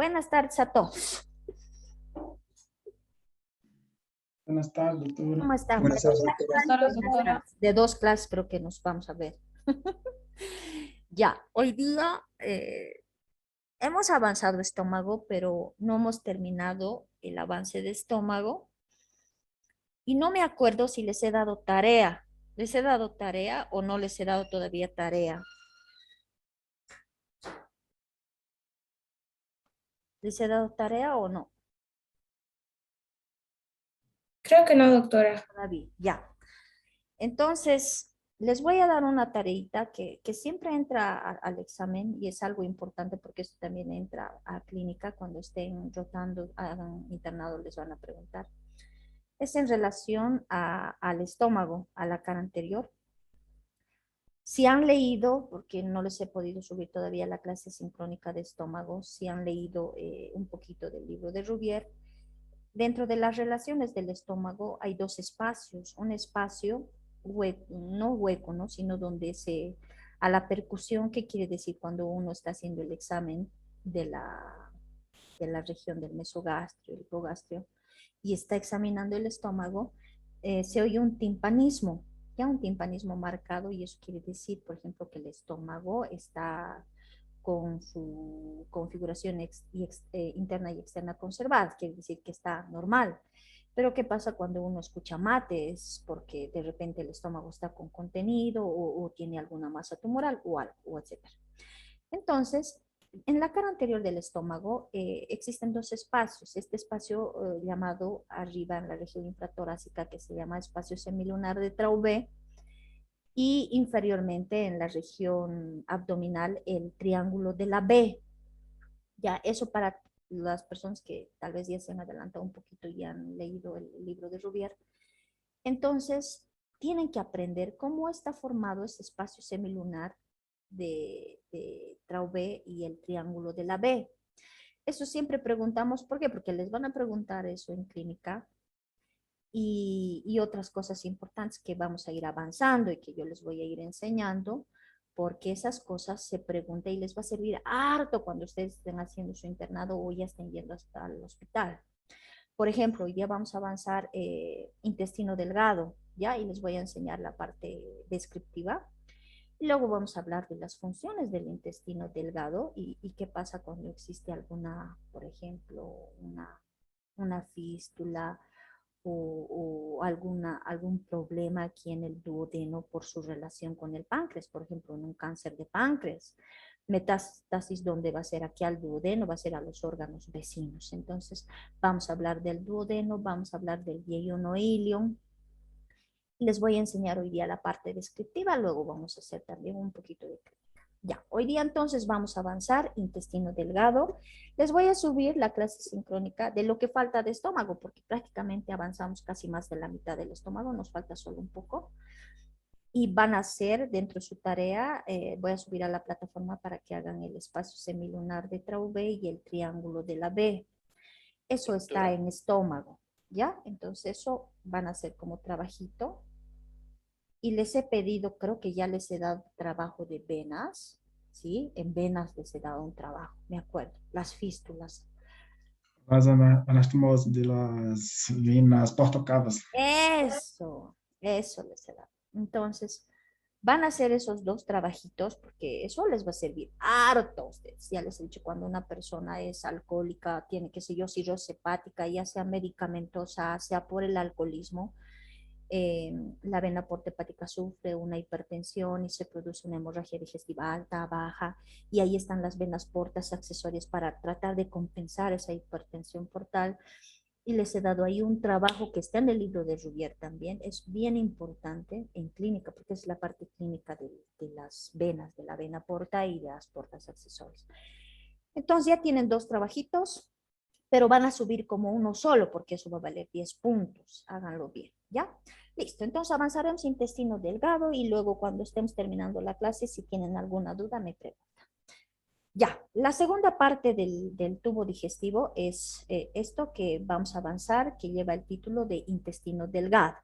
Buenas tardes a todos. Buenas tardes, doctora. ¿Cómo están? Buenas tardes, doctora. Buenas tardes, Buenas doctora. tardes. De dos clases creo que nos vamos a ver. Ya, hoy día hemos avanzado estómago, pero no hemos terminado el avance de estómago. Y no me acuerdo si les he dado tarea. ¿Les he dado tarea o no les he dado todavía tarea? ¿Les he dado tarea o no? Creo que no, doctora. Todavía, ya. Entonces, les voy a dar una tareita que siempre entra al examen y es algo importante porque eso también entra a clínica cuando estén rotando, hagan internado, les van a preguntar. Es en relación al estómago, a la cara anterior. Si han leído, porque no les he podido subir todavía la clase sincrónica de estómago, si han leído un poquito del libro de Rubier, dentro de las relaciones del estómago hay dos espacios. Un espacio hueco, no hueco, ¿no? Sino donde a la percusión, ¿qué quiere decir cuando uno está haciendo el examen de la región del mesogastrio, el hipogastrio, y está examinando el estómago, se oye un timpanismo, ya un timpanismo marcado, y eso quiere decir, por ejemplo, que el estómago está con su configuración interna y externa conservada, quiere decir que está normal. Pero ¿qué pasa cuando uno escucha mates? Porque de repente el estómago está con contenido o tiene alguna masa tumoral o algo, o etcétera. Entonces, en la cara anterior del estómago existen dos espacios. Este espacio llamado arriba en la región infratorácica, que se llama espacio semilunar de Traubé, y inferiormente en la región abdominal el triángulo de la B. Ya, eso para las personas que tal vez ya se han adelantado un poquito y han leído el libro de Rubier. Entonces, tienen que aprender cómo está formado ese espacio semilunar de Traubé y el triángulo de la B. Eso siempre preguntamos, ¿por qué? Porque les van a preguntar eso en clínica y otras cosas importantes que vamos a ir avanzando y que yo les voy a ir enseñando, porque esas cosas se preguntan y les va a servir harto cuando ustedes estén haciendo su internado o ya estén yendo hasta el hospital. Por ejemplo, hoy día vamos a avanzar intestino delgado, ¿ya? Y les voy a enseñar la parte descriptiva. Y luego vamos a hablar de las funciones del intestino delgado y qué pasa cuando existe alguna, por ejemplo, una fístula o algún problema aquí en el duodeno por su relación con el páncreas, por ejemplo, en un cáncer de páncreas. Metástasis, ¿dónde va a ser? Aquí al duodeno, va a ser a los órganos vecinos. Entonces, vamos a hablar del duodeno, vamos a hablar del yeyuno ilion. Les voy a enseñar hoy día la parte descriptiva, luego vamos a hacer también un poquito de clínica. Ya, hoy día entonces vamos a avanzar intestino delgado. Les voy a subir la clase sincrónica de lo que falta de estómago, porque prácticamente avanzamos casi más de la mitad del estómago, nos falta solo un poco. Y van a hacer dentro de su tarea, voy a subir a la plataforma para que hagan el espacio semilunar de Traubé y el triángulo de la B. Eso está en estómago, ¿ya? Entonces eso van a hacer como trabajito y les he pedido, creo que ya les he dado trabajo de venas, ¿sí? En venas les he dado un trabajo, me acuerdo, las fístulas. Las anastomose de las venas portocavas. Eso les he dado. Entonces, van a hacer esos dos trabajitos porque eso les va a servir harto a ustedes. Ya les he dicho, cuando una persona es alcohólica, tiene, qué sé yo, cirrosis hepática, ya sea medicamentosa, sea por el alcoholismo, la vena porta hepática sufre una hipertensión y se produce una hemorragia digestiva alta, baja, y ahí están las venas portas accesorias para tratar de compensar esa hipertensión portal. Y les he dado ahí un trabajo que está en el libro de Rubier también, es bien importante en clínica, porque es la parte clínica de las venas, de la vena porta y de las portas accesorias. Entonces ya tienen dos trabajitos, pero van a subir como uno solo, porque eso va a valer 10 puntos. Háganlo bien, ¿ya? Listo, entonces avanzaremos intestino delgado y luego cuando estemos terminando la clase, si tienen alguna duda, me preguntan. Ya, la segunda parte del tubo digestivo es esto que vamos a avanzar, que lleva el título de intestino delgado.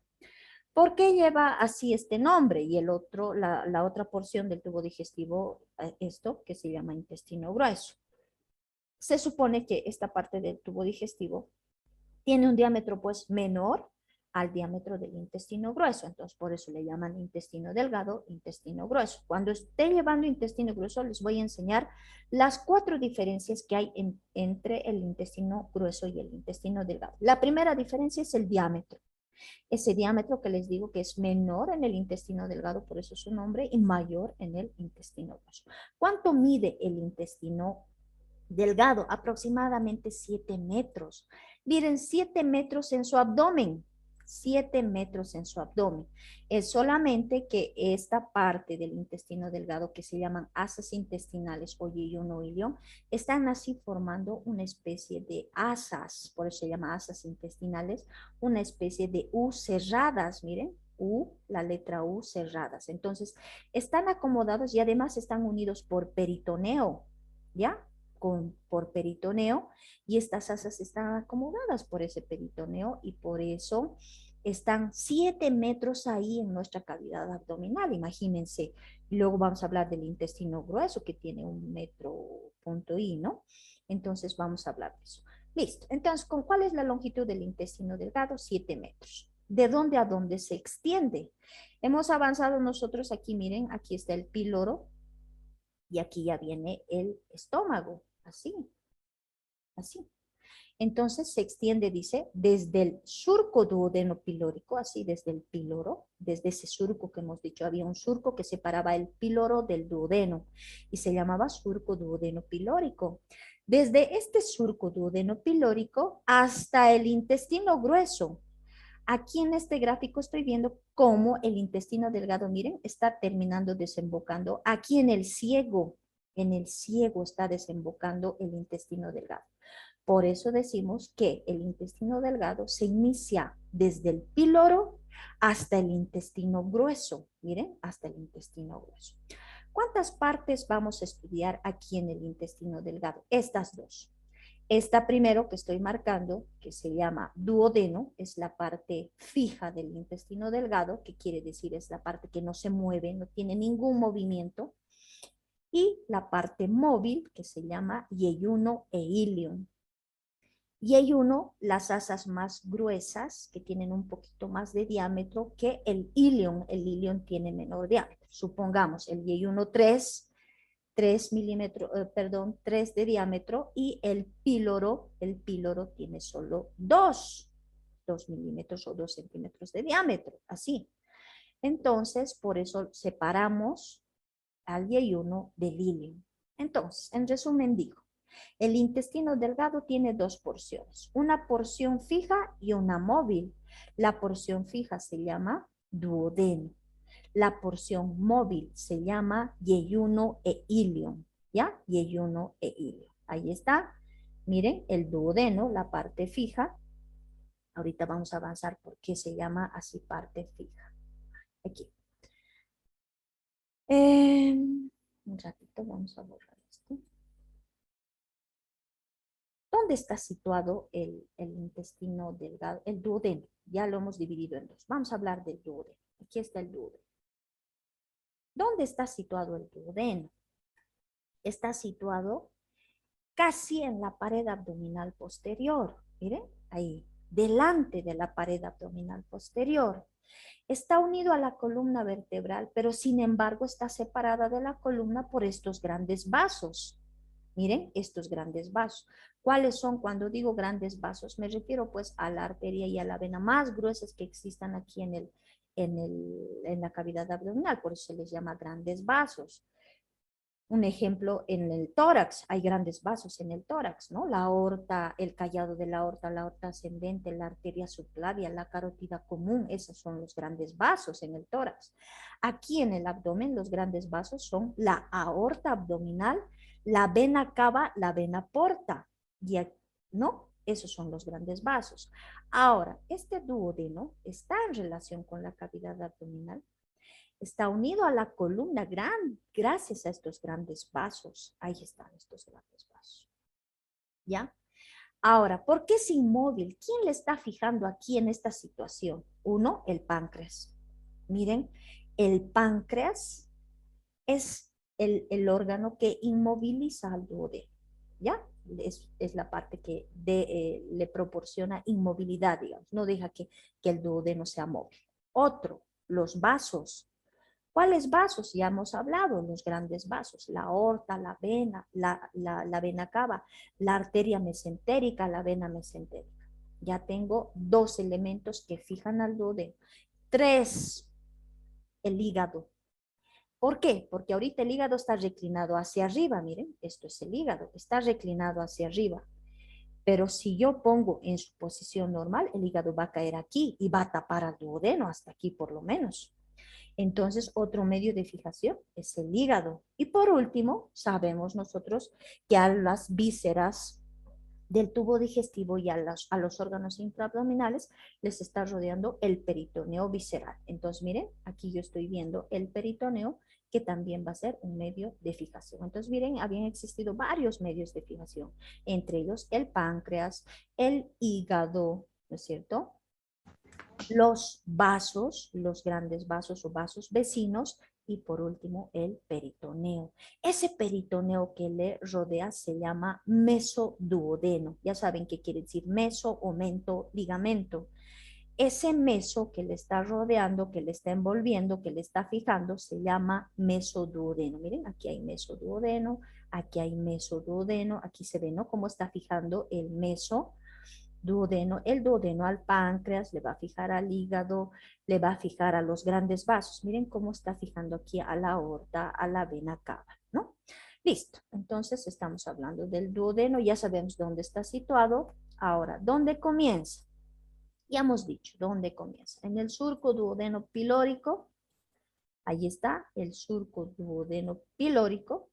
¿Por qué lleva así este nombre? Y el otro, la otra porción del tubo digestivo, esto que se llama intestino grueso. se supone que esta parte del tubo digestivo tiene un diámetro pues menor al diámetro del intestino grueso. Entonces, por eso le llaman intestino delgado, intestino grueso. Cuando esté llevando intestino grueso, les voy a enseñar las 4 diferencias que hay entre el intestino grueso y el intestino delgado. La primera diferencia es el diámetro. Ese diámetro que les digo que es menor en el intestino delgado, por eso su nombre, y mayor en el intestino grueso. ¿Cuánto mide el intestino delgado? Aproximadamente 7 metros. Miren, 7 metros en su abdomen. 7 metros en su abdomen. Es solamente que esta parte del intestino delgado que se llaman asas intestinales o yeyuno o ilion están así formando una especie de asas, por eso se llama asas intestinales, una especie de U cerradas, miren, U, la letra U cerradas. Entonces, están acomodados y además están unidos por peritoneo, ¿ya? Por peritoneo, y estas asas están acomodadas por ese peritoneo y por eso están 7 metros ahí en nuestra cavidad abdominal, imagínense. Luego vamos a hablar del intestino grueso que tiene 1 metro, ¿no? Entonces vamos a hablar de eso. Listo. Entonces, ¿con cuál es la longitud del intestino delgado? 7 metros. ¿De dónde a dónde se extiende? Hemos avanzado nosotros aquí, miren, aquí está el píloro y aquí ya viene el estómago, así, así. Entonces se extiende, dice, desde el surco duodeno pilórico, así desde el píloro, desde ese surco que hemos dicho, había un surco que separaba el píloro del duodeno y se llamaba surco duodeno pilórico. Desde este surco duodeno pilórico hasta el intestino grueso. Aquí en este gráfico estoy viendo cómo el intestino delgado, miren, está terminando desembocando aquí en el ciego está desembocando el intestino delgado. Por eso decimos que el intestino delgado se inicia desde el píloro hasta el intestino grueso. Miren, hasta el intestino grueso. ¿Cuántas partes vamos a estudiar aquí en el intestino delgado? Estas 2. Esta primero que estoy marcando, que se llama duodeno, es la parte fija del intestino delgado, que quiere decir es la parte que no se mueve, no tiene ningún movimiento. Y la parte móvil, que se llama yeyuno e ilion. Y hay las asas más gruesas, que tienen un poquito más de diámetro que el ilion. El ilion tiene menor diámetro. Supongamos el yeyuno 3 milímetros, 3 de diámetro, y el píloro tiene solo 2 milímetros o 2 centímetros de diámetro, así. Entonces, por eso separamos al yeyuno del ilion. Entonces, en resumen digo, el intestino delgado tiene 2 porciones, una porción fija y una móvil. La porción fija se llama duodeno. La porción móvil se llama yeyuno e ilion, ¿ya? Yeyuno e ilion. Ahí está. Miren, el duodeno, la parte fija. Ahorita vamos a avanzar por qué se llama así parte fija. Aquí. Un ratito, vamos a borrar esto. ¿Dónde está situado el intestino delgado? El duodeno. Ya lo hemos dividido en 2. Vamos a hablar del duodeno. Aquí está el duodeno. ¿Dónde está situado el duodeno? Está situado casi en la pared abdominal posterior. Miren, ahí, delante de la pared abdominal posterior. Está unido a la columna vertebral, pero sin embargo está separada de la columna por estos grandes vasos. Miren, estos grandes vasos. ¿Cuáles son? Cuando digo grandes vasos, me refiero pues a la arteria y a la vena más gruesas que existan aquí en la cavidad abdominal, por eso se les llama grandes vasos. Un ejemplo, en el tórax, hay grandes vasos en el tórax, ¿no? La aorta, el callado de la aorta ascendente, la arteria subclavia, la carótida común, esos son los grandes vasos en el tórax. Aquí en el abdomen, los grandes vasos son la aorta abdominal, la vena cava, la vena porta, ¿no? Esos son los grandes vasos. Ahora, este duodeno está en relación con la cavidad abdominal. Está unido a la columna gracias a estos grandes vasos. Ahí están estos grandes vasos. ¿Ya? Ahora, ¿por qué es inmóvil? ¿Quién le está fijando aquí en esta situación? Uno, el páncreas. Miren, el páncreas es el órgano que inmoviliza al duodeno. ¿Ya? es la parte que le proporciona inmovilidad, digamos, no deja que el duodeno sea móvil. Otro, los vasos. ¿Cuáles vasos? Ya hemos hablado, los grandes vasos, la aorta, la vena, la vena cava, la arteria mesentérica, la vena mesentérica. Ya tengo 2 elementos que fijan al duodeno. 3, el hígado. ¿Por qué? Porque ahorita el hígado está reclinado hacia arriba, miren, esto es el hígado, está reclinado hacia arriba. Pero si yo pongo en su posición normal, el hígado va a caer aquí y va a tapar al duodeno, hasta aquí por lo menos. Entonces, otro medio de fijación es el hígado. Y por último, sabemos nosotros que a las vísceras del tubo digestivo y a los órganos intraabdominales les está rodeando el peritoneo visceral. Entonces, miren, aquí yo estoy viendo el peritoneo, que también va a ser un medio de fijación. Entonces, miren, habían existido varios medios de fijación, entre ellos el páncreas, el hígado, ¿no es cierto? Los vasos, los grandes vasos o vasos vecinos, y por último el peritoneo. Ese peritoneo que le rodea se llama mesoduodeno. Ya saben qué quiere decir meso, aumento, ligamento. Ese meso que le está rodeando, que le está envolviendo, que le está fijando, se llama mesoduodeno. Miren, aquí hay mesoduodeno, aquí hay mesoduodeno, aquí se ve, ¿no? Cómo está fijando el meso duodeno, el duodeno al páncreas, le va a fijar al hígado, le va a fijar a los grandes vasos. Miren cómo está fijando aquí a la aorta, a la vena cava, ¿no? Listo, entonces estamos hablando del duodeno, ya sabemos dónde está situado. Ahora, ¿dónde comienza? Ya hemos dicho dónde comienza. En el surco duodeno pilórico, ahí está el surco duodeno pilórico,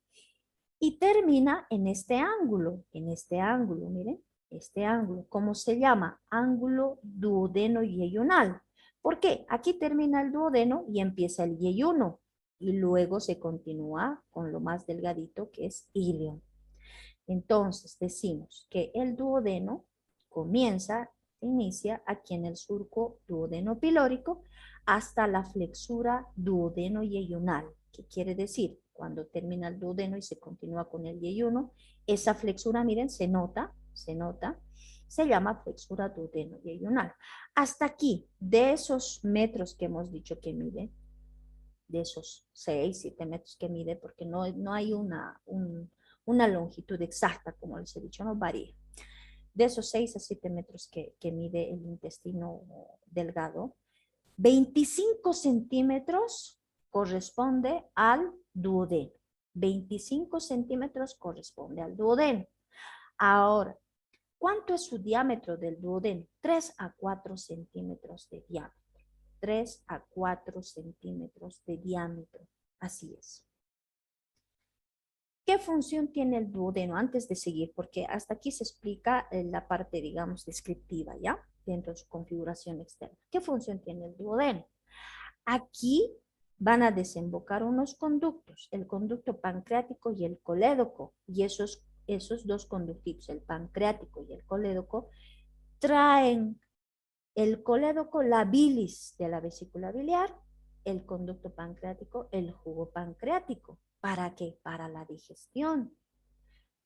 y termina en este ángulo, miren, este ángulo. ¿Cómo se llama? Ángulo duodeno yeyunal. ¿Por qué? Aquí termina el duodeno y empieza el yeyuno, y luego se continúa con lo más delgadito que es ilion. Entonces decimos que el duodeno inicia aquí en el surco duodeno pilórico hasta la flexura duodeno yeyunal. ¿Qué quiere decir? Cuando termina el duodeno y se continúa con el yeyuno, esa flexura, miren, se nota, se llama flexura duodeno yeyunal. Hasta aquí, de esos metros que hemos dicho que mide, de esos 6, 7 metros que mide, porque no hay una longitud exacta, como les he dicho, no varía. De esos 6 a 7 metros que mide el intestino delgado, 25 centímetros corresponde al duodeno. 25 centímetros corresponde al duodeno. Ahora, ¿cuánto es su diámetro del duodeno? 3 a 4 centímetros de diámetro. 3 a 4 centímetros de diámetro. Así es. ¿Qué función tiene el duodeno? Antes de seguir, porque hasta aquí se explica la parte, digamos, descriptiva, ¿ya? Dentro de su configuración externa. ¿Qué función tiene el duodeno? Aquí van a desembocar unos conductos, el conducto pancreático y el colédoco, y esos 2 conductitos, el pancreático y el colédoco, traen el colédoco la bilis de la vesícula biliar, el conducto pancreático el jugo pancreático. ¿Para qué? Para la digestión.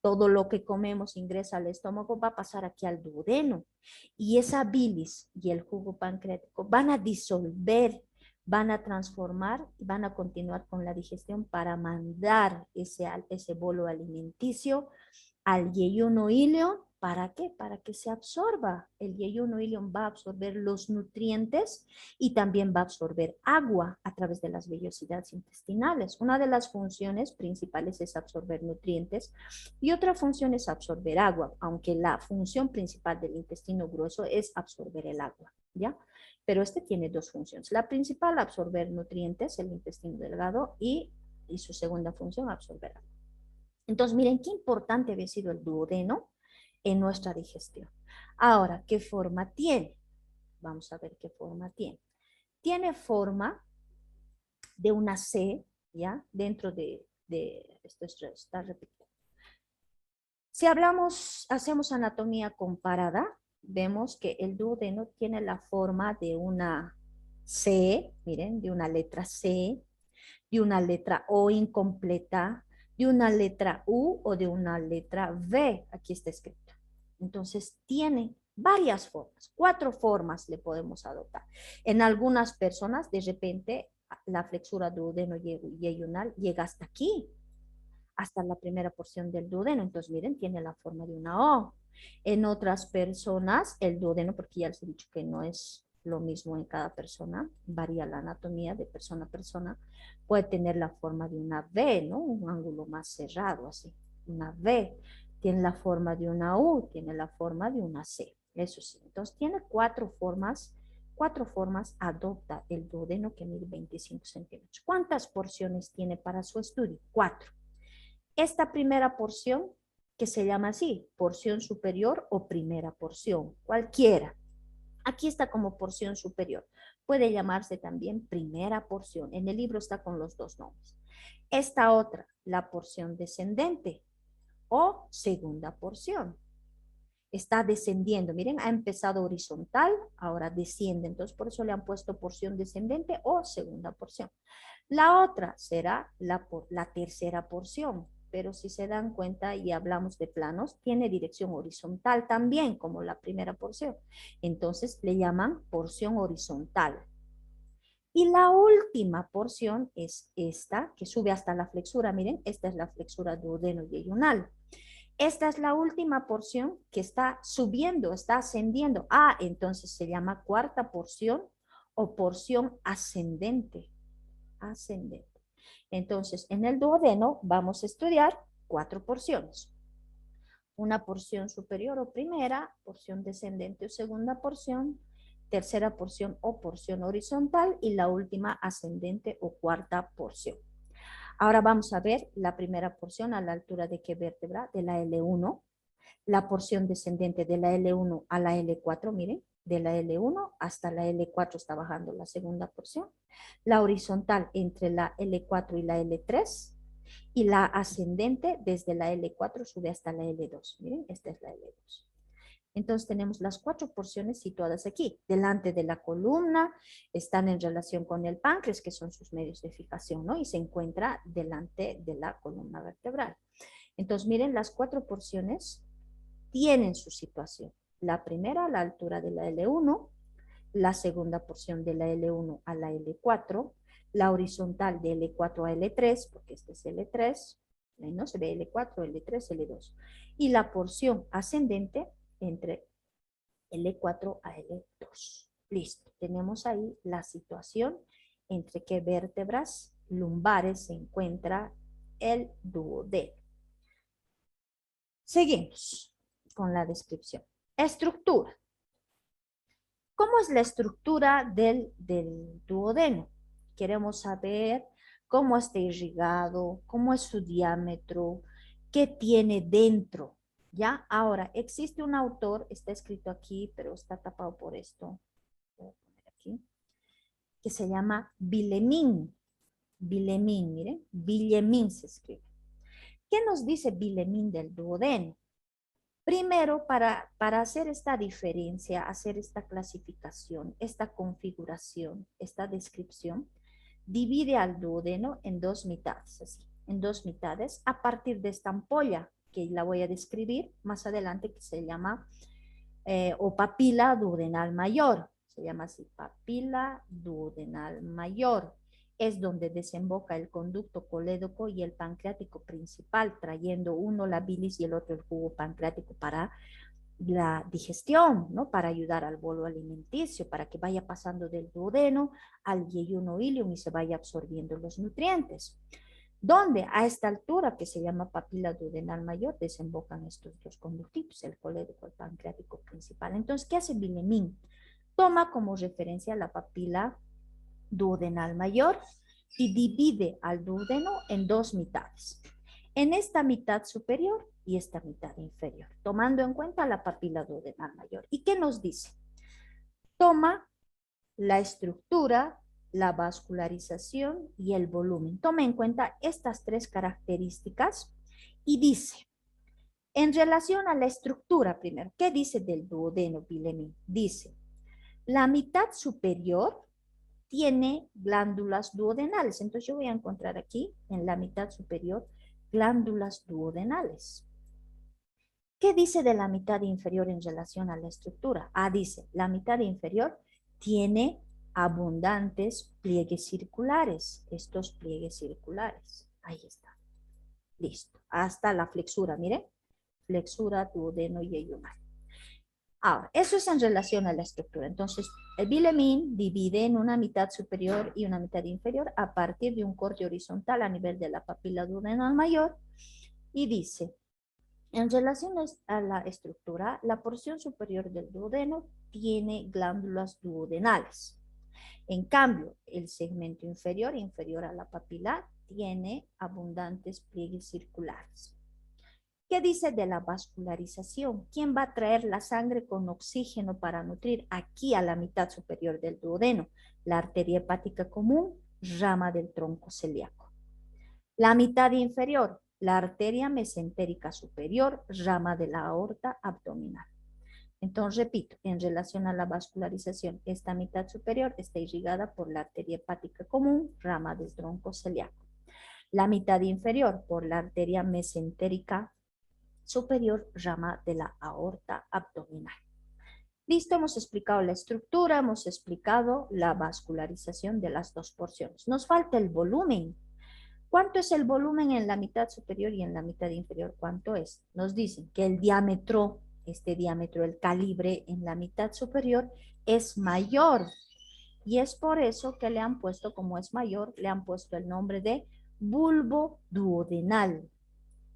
Todo lo que comemos ingresa al estómago, va a pasar aquí al duodeno, y esa bilis y el jugo pancreático van a disolver, van a transformar y van a continuar con la digestión para mandar ese bolo alimenticio al yeyuno ileón. ¿Para qué? Para que se absorba. El yeyuno ileón va a absorber los nutrientes y también va a absorber agua a través de las vellosidades intestinales. Una de las funciones principales es absorber nutrientes y otra función es absorber agua, aunque la función principal del intestino grueso es absorber el agua, ¿ya? Pero este tiene 2 funciones. La principal, absorber nutrientes, el intestino delgado, y su segunda función, absorber agua. Entonces, miren qué importante había sido el duodeno en nuestra digestión. Ahora, ¿qué forma tiene? Vamos a ver qué forma tiene. Tiene forma de una C, ¿ya? Dentro de esto está repetido. Si hacemos anatomía comparada, vemos que el duodeno tiene la forma de una C, miren, de una letra C, de una letra O incompleta, de una letra U o de una letra V. Aquí está escrito. Entonces tiene varias formas, 4 formas le podemos adoptar. En algunas personas, de repente, la flexura duodeno yeyunal llega hasta aquí, hasta la primera porción del duodeno. Entonces, miren, tiene la forma de una O. En otras personas, el duodeno, porque ya les he dicho que no es lo mismo en cada persona, varía la anatomía de persona a persona, puede tener la forma de una V, ¿no? Un ángulo más cerrado, así, una V. Tiene la forma de una U, tiene la forma de una C. Eso sí. Entonces, tiene 4 formas adopta el duodeno que mide 25 centímetros. ¿Cuántas porciones tiene para su estudio? 4. Esta primera porción, que se llama así, porción superior o primera porción, cualquiera. Aquí está como porción superior. Puede llamarse también primera porción. En el libro está con los 2 nombres. Esta otra, la porción descendente o segunda porción. Está descendiendo. Miren, ha empezado horizontal, ahora desciende. Entonces, por eso le han puesto porción descendente o segunda porción. La otra será la tercera porción, pero si se dan cuenta y hablamos de planos, tiene dirección horizontal también, como la primera porción. Entonces le llaman porción horizontal. Y la última porción es esta, que sube hasta la flexura. Miren, esta es la flexura duodeno-yeyunal. Esta es la última porción que está subiendo, está ascendiendo. Ah, entonces se llama cuarta porción o porción ascendente. Ascendente. Entonces, en el duodeno vamos a estudiar 4 porciones. Una porción superior o primera, porción descendente o segunda porción, tercera porción o porción horizontal y la última ascendente o cuarta porción. Ahora vamos a ver la primera porción a la altura de qué vértebra, de la L1, la porción descendente de la L1 a la L4, miren, de la L1 hasta la L4 está bajando la segunda porción, la horizontal entre la L4 y la L3, y la ascendente desde la L4 sube hasta la L2. Miren, esta es la L2. Entonces tenemos las 4 porciones situadas aquí. Delante de la columna, están en relación con el páncreas, que son sus medios de fijación, ¿no? Y se encuentra delante de la columna vertebral. Entonces miren, las 4 porciones tienen su situación. La primera a la altura de la L1, la segunda porción de la L1 a la L4, la horizontal de L4 a L3, porque este es L3, ahí no se ve L4, L3, L2, y la porción ascendente entre L4 a L2. Listo, tenemos ahí la situación entre qué vértebras lumbares se encuentra el duodeno. Seguimos con la descripción. Estructura. ¿Cómo es la estructura del duodeno? Queremos saber cómo está irrigado, cómo es su diámetro, qué tiene dentro. ¿Ya? Ahora, existe un autor, está escrito aquí, pero está tapado por esto. Voy a poner aquí, que se llama Villemin. Villemin, miren, Villemin se escribe. ¿Qué nos dice Villemin del duodeno? Primero, para hacer esta diferencia, hacer esta clasificación, esta configuración, esta descripción, divide al duodeno en 2 mitades, así, en 2 mitades, a partir de esta ampolla, que la voy a describir más adelante, que se llama, o papila duodenal mayor, se llama así, papila duodenal mayor. Es donde desemboca el conducto colédoco y el pancreático principal, trayendo uno la bilis y el otro el jugo pancreático para la digestión, ¿no? Para ayudar al bolo alimenticio, para que vaya pasando del duodeno al yeyuno ilium y se vaya absorbiendo los nutrientes. Donde a esta altura, que se llama papila duodenal mayor, desembocan estos 2 conductitos, el colédoco, el pancreático principal. Entonces, ¿qué hace Villemin? Toma como referencia la papila duodenal mayor y divide al duodeno en 2 mitades. En esta mitad superior y esta mitad inferior, tomando en cuenta la papila duodenal mayor. ¿Y qué nos dice? Toma la estructura, la vascularización y el volumen. Toma en cuenta estas 3 características y dice, en relación a la estructura primero, ¿qué dice del duodeno Villemin? Dice, la mitad superior tiene glándulas duodenales. Entonces yo voy a encontrar aquí, en la mitad superior, glándulas duodenales. ¿Qué dice de la mitad inferior en relación a la estructura? Dice, la mitad inferior tiene abundantes pliegues circulares. Estos pliegues circulares. Ahí está. Listo. Hasta la flexura, miren. Flexura, duodeno y yeyunal. Ahora, eso es en relación a la estructura. Entonces, el Bellarmine divide en una mitad superior y una mitad inferior a partir de un corte horizontal a nivel de la papila duodenal mayor y dice, en relación a la estructura, la porción superior del duodeno tiene glándulas duodenales. En cambio, el segmento inferior, inferior a la papila, tiene abundantes pliegues circulares. ¿Qué dice de la vascularización? ¿Quién va a traer la sangre con oxígeno para nutrir aquí a la mitad superior del duodeno? La arteria hepática común, rama del tronco celíaco. La mitad inferior, la arteria mesentérica superior, rama de la aorta abdominal. Entonces, repito, en relación a la vascularización, esta mitad superior está irrigada por la arteria hepática común, rama del tronco celíaco. La mitad inferior por la arteria mesentérica superior, rama de la aorta abdominal. Listo, hemos explicado la estructura, hemos explicado la vascularización de las dos porciones. Nos falta el volumen. ¿Cuánto es el volumen en la mitad superior y en la mitad inferior? ¿Cuánto es? Nos dicen que el diámetro, este diámetro, el calibre en la mitad superior es mayor. Y es por eso que le han puesto, como es mayor, le han puesto el nombre de bulbo duodenal.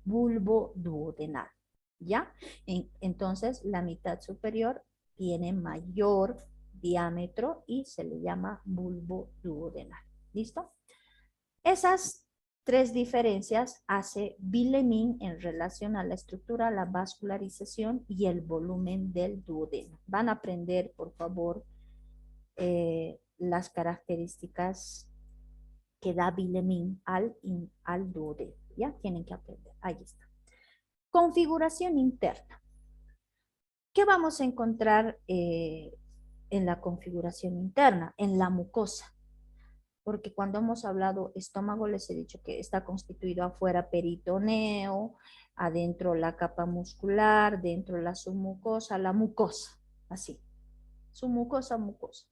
Bulbo duodenal. ¿Ya? Entonces, la mitad superior tiene mayor diámetro y se le llama bulbo duodenal. ¿Listo? Esas tres diferencias hace Bellarmine en relación a la estructura, la vascularización y el volumen del duodeno. Van a aprender, por favor, las características que da Bellarmine al duodeno. ¿Ya? Tienen que aprender. Ahí está. Configuración interna. ¿Qué vamos a encontrar en la configuración interna? En la mucosa. Porque cuando hemos hablado estómago, les he dicho que está constituido afuera peritoneo, adentro la capa muscular, dentro la submucosa, la mucosa, así. Submucosa, mucosa.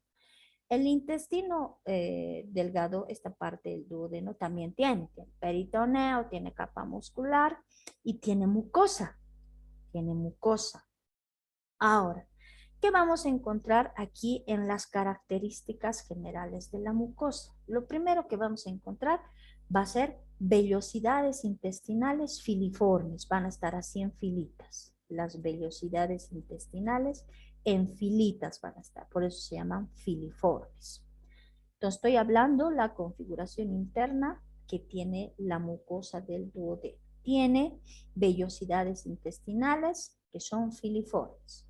El intestino delgado, esta parte del duodeno, también tiene peritoneo, tiene capa muscular y tiene mucosa. Tiene mucosa. Ahora, ¿qué vamos a encontrar aquí en las características generales de la mucosa? Lo primero que vamos a encontrar va a ser vellosidades intestinales filiformes. Van a estar así en filitas. Las vellosidades intestinales en filitas van a estar. Por eso se llaman filiformes. Entonces, estoy hablando de la configuración interna que tiene la mucosa del duodeno. Tiene vellosidades intestinales que son filiformes.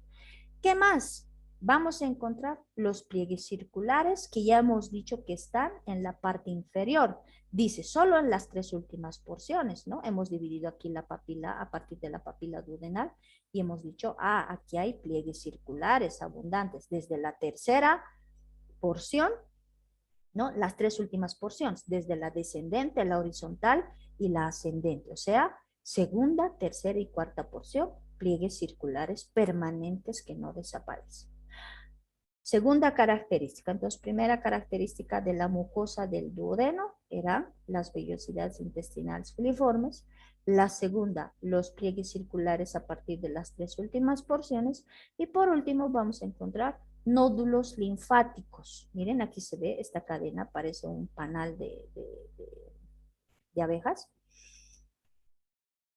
¿Qué más? Vamos a encontrar los pliegues circulares que ya hemos dicho que están en la parte inferior. Dice, solo en las tres últimas porciones, ¿no? Hemos dividido aquí la papila a partir de la papila duodenal y hemos dicho, aquí hay pliegues circulares abundantes desde la tercera porción, ¿no? Las tres últimas porciones, desde la descendente, la horizontal y la ascendente. O sea, segunda, tercera y cuarta porción, pliegues circulares permanentes que no desaparecen. Segunda característica, entonces primera característica de la mucosa del duodeno eran las vellosidades intestinales filiformes. La segunda, los pliegues circulares a partir de las tres últimas porciones. Y por último vamos a encontrar nódulos linfáticos. Miren, aquí se ve esta cadena, parece un panal de abejas.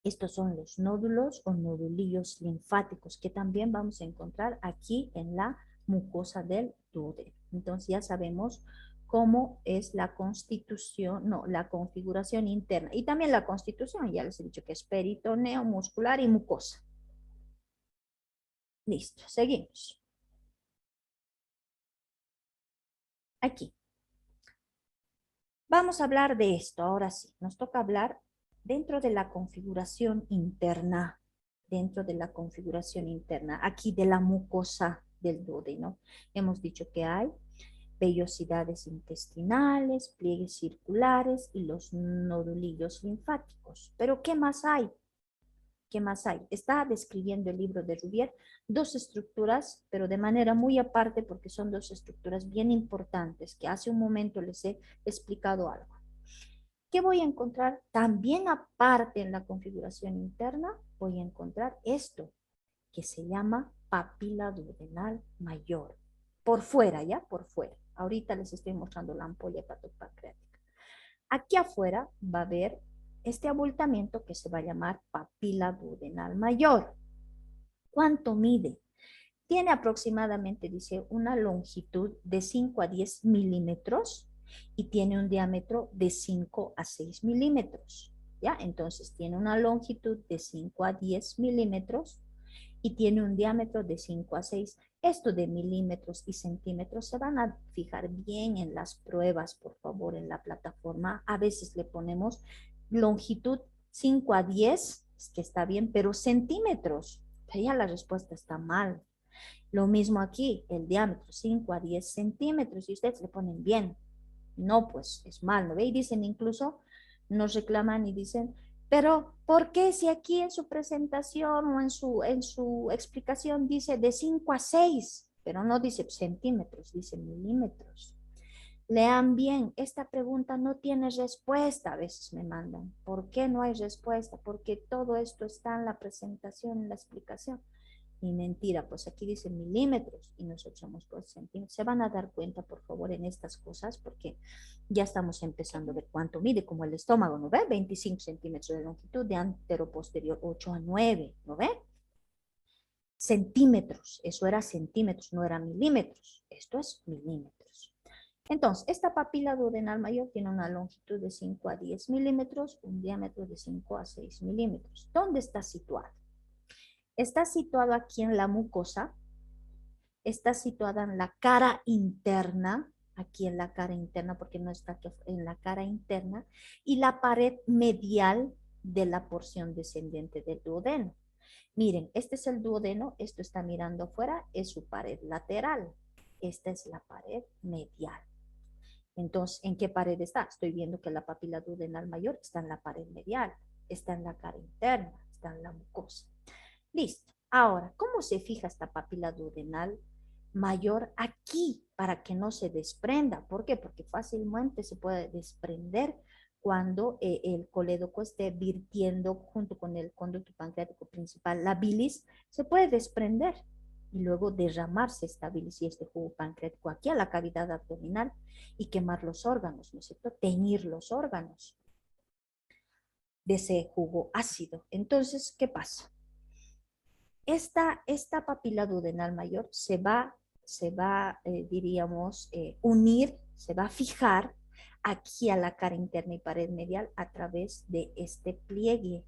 Estos son los nódulos o nodulillos linfáticos que también vamos a encontrar aquí en la mucosa del duodeno. Entonces ya sabemos cómo es la constitución, no, la configuración interna. Y también la constitución, ya les he dicho que es peritoneo, muscular y mucosa. Listo, seguimos. Aquí. Vamos a hablar de esto, ahora sí. Nos toca hablar dentro de la configuración interna, aquí de la mucosa del duodeno. Hemos dicho que hay vellosidades intestinales, pliegues circulares y los nodulillos linfáticos. Pero ¿qué más hay? ¿Qué más hay? Está describiendo el libro de Rouvier dos estructuras, pero de manera muy aparte porque son dos estructuras bien importantes que hace un momento les he explicado algo. ¿Qué voy a encontrar? También aparte en la configuración interna, voy a encontrar esto, que se llama papila duodenal mayor. Por fuera, ¿ya? Por fuera. Ahorita les estoy mostrando la ampolla hepatopancreática. Aquí afuera va a haber este abultamiento que se va a llamar papila duodenal mayor. ¿Cuánto mide? Tiene aproximadamente, dice, una longitud de 5 a 10 milímetros y tiene un diámetro de 5 a 6 milímetros. ¿Ya? Entonces tiene una longitud de 5 a 10 milímetros y tiene un diámetro de 5 a 6. Esto de milímetros y centímetros se van a fijar bien en las pruebas, por favor, en la plataforma. A veces le ponemos longitud 5 a 10, que está bien, pero centímetros, ya la respuesta está mal. Lo mismo aquí, el diámetro 5 a 10 centímetros, y ustedes le ponen bien. No, pues es mal, ¿no ve? Y dicen incluso, nos reclaman y dicen, pero ¿por qué si aquí en su presentación o en su explicación dice de 5 a 6, pero no dice centímetros, dice milímetros? Lean bien, esta pregunta no tiene respuesta, a veces me mandan. ¿Por qué no hay respuesta? Porque todo esto está en la presentación, en la explicación. Y mentira, pues aquí dice milímetros y nosotros somos por centímetros. Se van a dar cuenta, por favor, en estas cosas, porque ya estamos empezando a ver cuánto mide, como el estómago, ¿no ve? 25 centímetros de longitud, de antero posterior 8 a 9, ¿no ve? Centímetros, eso era centímetros, no era milímetros. Esto es milímetros. Entonces, esta papila duodenal mayor tiene una longitud de 5 a 10 milímetros, un diámetro de 5 a 6 milímetros. ¿Dónde está situado? Está situado aquí en la mucosa, está situada en la cara interna, aquí en la cara interna, porque no está aquí en la cara interna, y la pared medial de la porción descendente del duodeno. Miren, este es el duodeno, esto está mirando afuera, es su pared lateral. Esta es la pared medial. Entonces, ¿en qué pared está? Estoy viendo que la papila duodenal mayor está en la pared medial, está en la cara interna, está en la mucosa. Listo. Ahora, ¿cómo se fija esta papila duodenal mayor aquí para que no se desprenda? ¿Por qué? Porque fácilmente se puede desprender cuando el colédoco esté virtiendo junto con el conducto pancreático principal. La bilis se puede desprender y luego derramarse esta bilis y este jugo pancreático aquí a la cavidad abdominal y quemar los órganos, ¿no es cierto? Teñir los órganos de ese jugo ácido. Entonces, ¿qué pasa? Esta papila duodenal mayor diríamos, unir, se va a fijar aquí a la cara interna y pared medial a través de este pliegue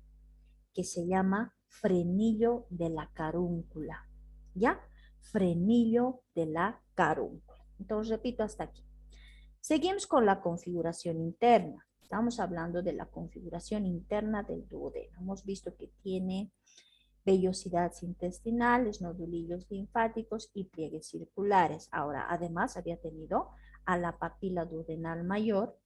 que se llama frenillo de la carúncula, ¿ya? Frenillo de la carúncula. Entonces, repito hasta aquí. Seguimos con la configuración interna. Estamos hablando de la configuración interna del duodeno. Hemos visto que tiene vellosidades intestinales, nodulillos linfáticos y pliegues circulares. Ahora, además, había tenido a la papila duodenal mayor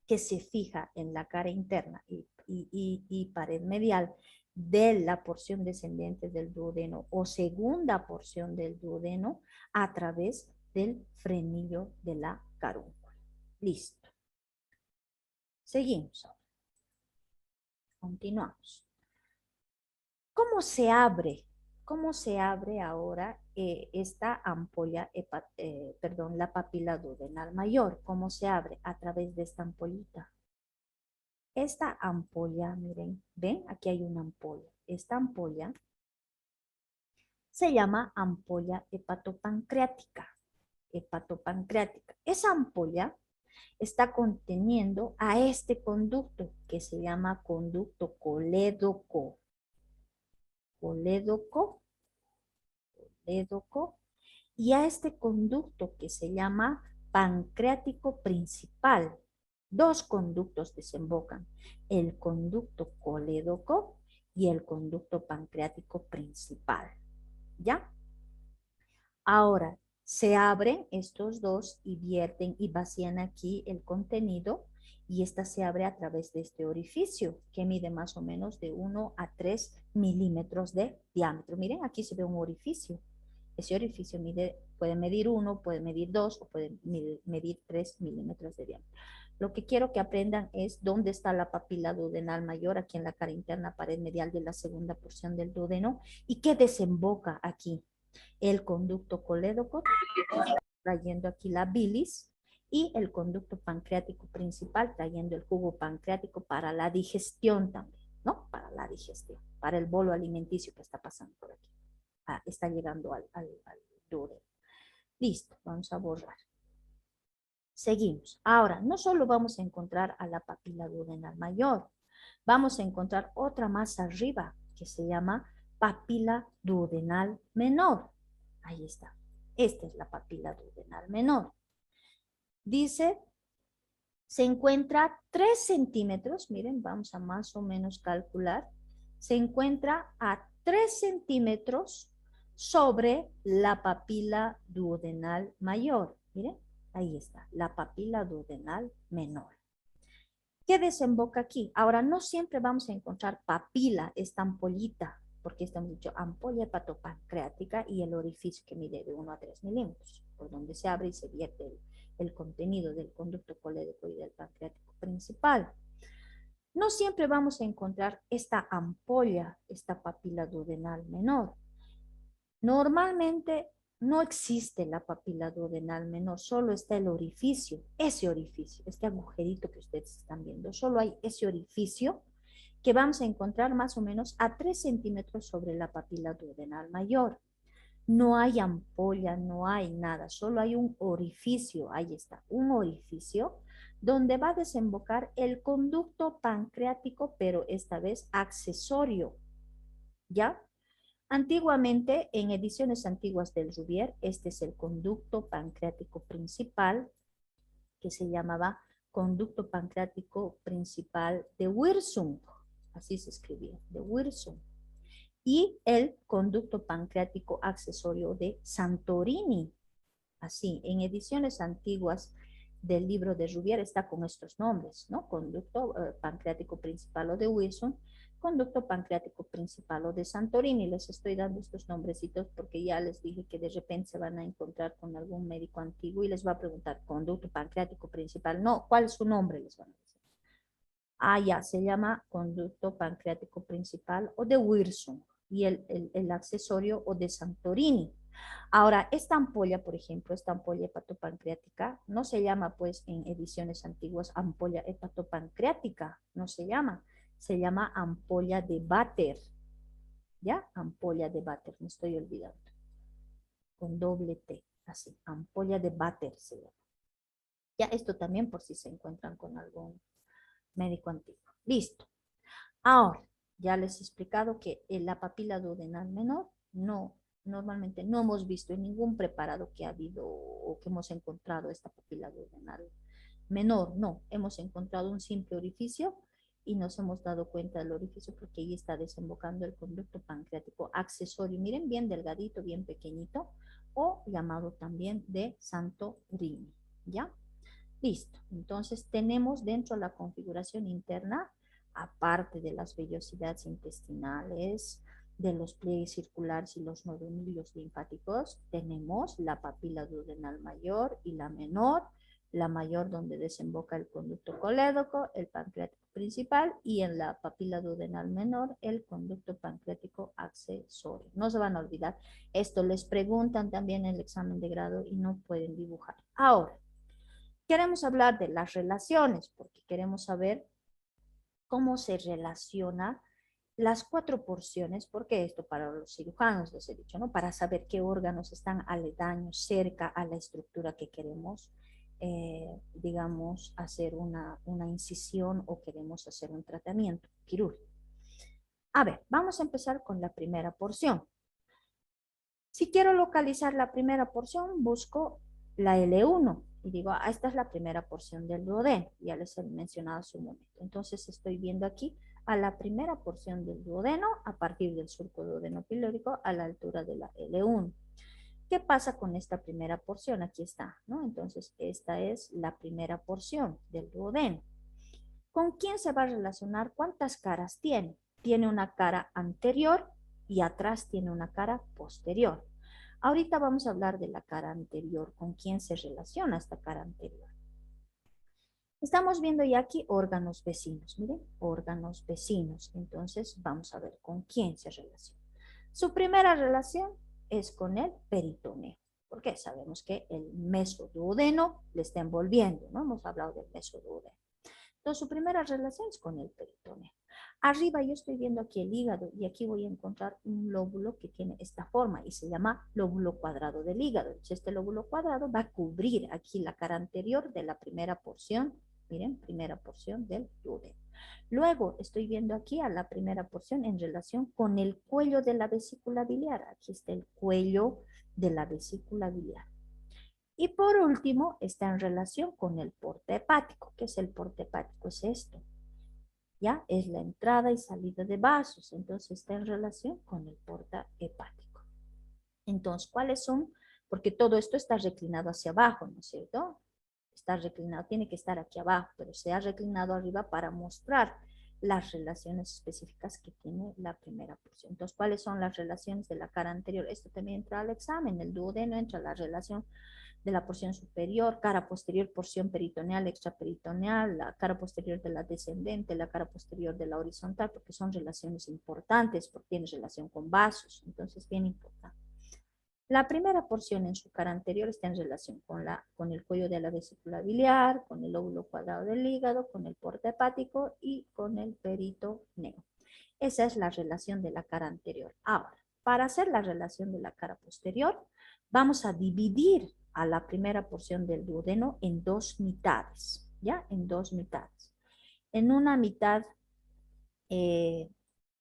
que se fija en la cara interna y pared medial de la porción descendente del duodeno o segunda porción del duodeno a través del frenillo de la carúncula. Listo. Seguimos. Continuamos. ¿Cómo se abre? ¿Cómo se abre ahora esta ampolla, la papila duodenal mayor? ¿Cómo se abre? A través de esta ampollita. Esta ampolla, miren, ¿ven? Aquí hay una ampolla. Esta ampolla se llama ampolla hepatopancreática. Hepatopancreática. Esa ampolla está conteniendo a este conducto que se llama conducto colédoco. Colédoco, y a este conducto que se llama pancreático principal. Dos conductos desembocan, el conducto colédoco y el conducto pancreático principal. ¿Ya? Ahora, Se abren estos dos y vierten y vacían aquí el contenido y esta se abre a través de este orificio que mide más o menos de 1 a 3 milímetros de diámetro. Miren, aquí se ve un orificio. Ese orificio puede medir 1, puede medir 2 o puede medir 3 milímetros de diámetro. Lo que quiero que aprendan es dónde está la papila duodenal mayor, aquí en la cara interna, pared medial de la segunda porción del duodeno, y qué desemboca aquí. El conducto colédoco, trayendo aquí la bilis, y el conducto pancreático principal, trayendo el jugo pancreático para la digestión también, ¿no? Para la digestión, para el bolo alimenticio que está pasando por aquí. Está llegando al duodeno. Listo, vamos a borrar. Seguimos. Ahora, no solo vamos a encontrar a la papila duodenal mayor, vamos a encontrar otra más arriba que se llama papila duodenal menor. Ahí está. Esta es la papila duodenal menor. Dice, se encuentra 3 centímetros, miren, vamos a más o menos calcular, se encuentra a 3 centímetros sobre la papila duodenal mayor. Miren, ahí está, la papila duodenal menor. ¿Qué desemboca aquí? Ahora, no siempre vamos a encontrar papila, esta ampollita, porque estamos dicho ampolla hepatopancreática y el orificio que mide de 1 a 3 milímetros, por donde se abre y se vierte el contenido del conducto colédoco y del pancreático principal. No siempre vamos a encontrar esta ampolla, esta papila duodenal menor. Normalmente no existe la papila duodenal menor, solo está el orificio, ese orificio, este agujerito que ustedes están viendo, solo hay ese orificio que vamos a encontrar más o menos a 3 centímetros sobre la papila duodenal mayor. No hay ampolla, no hay nada, solo hay un orificio, ahí está, un orificio donde va a desembocar el conducto pancreático, pero esta vez accesorio, ¿ya? Antiguamente, en ediciones antiguas del Rubier, este es el conducto pancreático principal, que se llamaba conducto pancreático principal de Wirsung, así se escribía, de Wirsung, y el conducto pancreático accesorio de Santorini. Así, en ediciones antiguas del libro de Rubier está con estos nombres, ¿no? Conducto pancreático principal o de Wilson, conducto pancreático principal o de Santorini. Les estoy dando estos nombrecitos porque ya les dije que de repente se van a encontrar con algún médico antiguo y les va a preguntar, conducto pancreático principal. No, ¿cuál es su nombre? Les van a decir. Ah, ya, se llama conducto pancreático principal o de Wilson y el accesorio o de Santorini. Ahora, esta ampolla, por ejemplo, esta ampolla hepatopancreática, no se llama, pues, en ediciones antiguas ampolla hepatopancreática, no se llama ampolla de Vater, ¿ya? Ampolla de Vater, me estoy olvidando, con doble T, así, ampolla de Vater se llama. Ya, esto también por si se encuentran con algún médico antiguo. Listo. Ahora, ya les he explicado que la papila duodenal menor normalmente no hemos visto en ningún preparado que ha habido o que hemos encontrado esta papila duodenal menor, no, hemos encontrado un simple orificio y nos hemos dado cuenta del orificio porque ahí está desembocando el conducto pancreático accesorio, miren, bien delgadito, bien pequeñito, o llamado también de Santorini, ¿ya? Listo, entonces tenemos dentro de la configuración interna, aparte de las vellosidades intestinales, de los pliegues circulares y los nodulillos linfáticos, tenemos la papila duodenal mayor y la menor, la mayor donde desemboca el conducto colédoco, el pancreático principal, y en la papila duodenal menor, el conducto pancreático accesorio. No se van a olvidar, esto les preguntan también en el examen de grado y no pueden dibujar. Ahora, queremos hablar de las relaciones, porque queremos saber cómo se relaciona las 4 porciones, porque esto para los cirujanos les he dicho, ¿no? Para saber qué órganos están aledaños, cerca a la estructura que queremos, digamos, hacer una incisión o queremos hacer un tratamiento quirúrgico. A ver, vamos a empezar con la primera porción. Si quiero localizar la primera porción, busco la L1 y digo, esta es la primera porción del duodeno, ya les he mencionado hace un momento. Entonces estoy viendo aquí a la primera porción del duodeno a partir del surco duodeno pilórico a la altura de la L1. ¿Qué pasa con esta primera porción? Aquí está, ¿no? Entonces, esta es la primera porción del duodeno. ¿Con quién se va a relacionar? ¿Cuántas caras tiene? Tiene una cara anterior y atrás tiene una cara posterior. Ahorita vamos a hablar de la cara anterior. ¿Con quién se relaciona esta cara anterior? Estamos viendo ya aquí órganos vecinos. Miren, órganos vecinos. Entonces, vamos a ver con quién se relaciona. Su primera relación es con el peritoneo, porque sabemos que el mesoduodeno le está envolviendo, ¿no? Hemos hablado del mesoduodeno. Entonces, su primera relación es con el peritoneo. Arriba yo estoy viendo aquí el hígado y aquí voy a encontrar un lóbulo que tiene esta forma y se llama lóbulo cuadrado del hígado. Entonces, este lóbulo cuadrado va a cubrir aquí la cara anterior de la primera porción, miren, primera porción del duodeno. Luego estoy viendo aquí a la primera porción en relación con el cuello de la vesícula biliar. Aquí está el cuello de la vesícula biliar. Y por último, está en relación con el porte hepático. ¿Qué es el porte hepático? Es esto. ¿Ya? Es la entrada y salida de vasos. Entonces, está en relación con el porte hepático. Entonces, ¿cuáles son? Porque todo esto está reclinado hacia abajo, ¿no es cierto? Está reclinado, tiene que estar aquí abajo, pero se ha reclinado arriba para mostrar las relaciones específicas que tiene la primera porción. Entonces, ¿cuáles son las relaciones de la cara anterior? Esto también entra al examen. El duodeno entra la relación de la porción superior, cara posterior, porción peritoneal, extraperitoneal, la cara posterior de la descendente, la cara posterior de la horizontal, porque son relaciones importantes, porque tiene relación con vasos, entonces bien importante. La primera porción en su cara anterior está en relación con el cuello de la vesícula biliar, con el lóbulo cuadrado del hígado, con el porte hepático y con el peritoneo. Esa es la relación de la cara anterior. Ahora, para hacer la relación de la cara posterior, vamos a dividir a la primera porción del duodeno en dos mitades, ¿ya? En dos mitades. En una mitad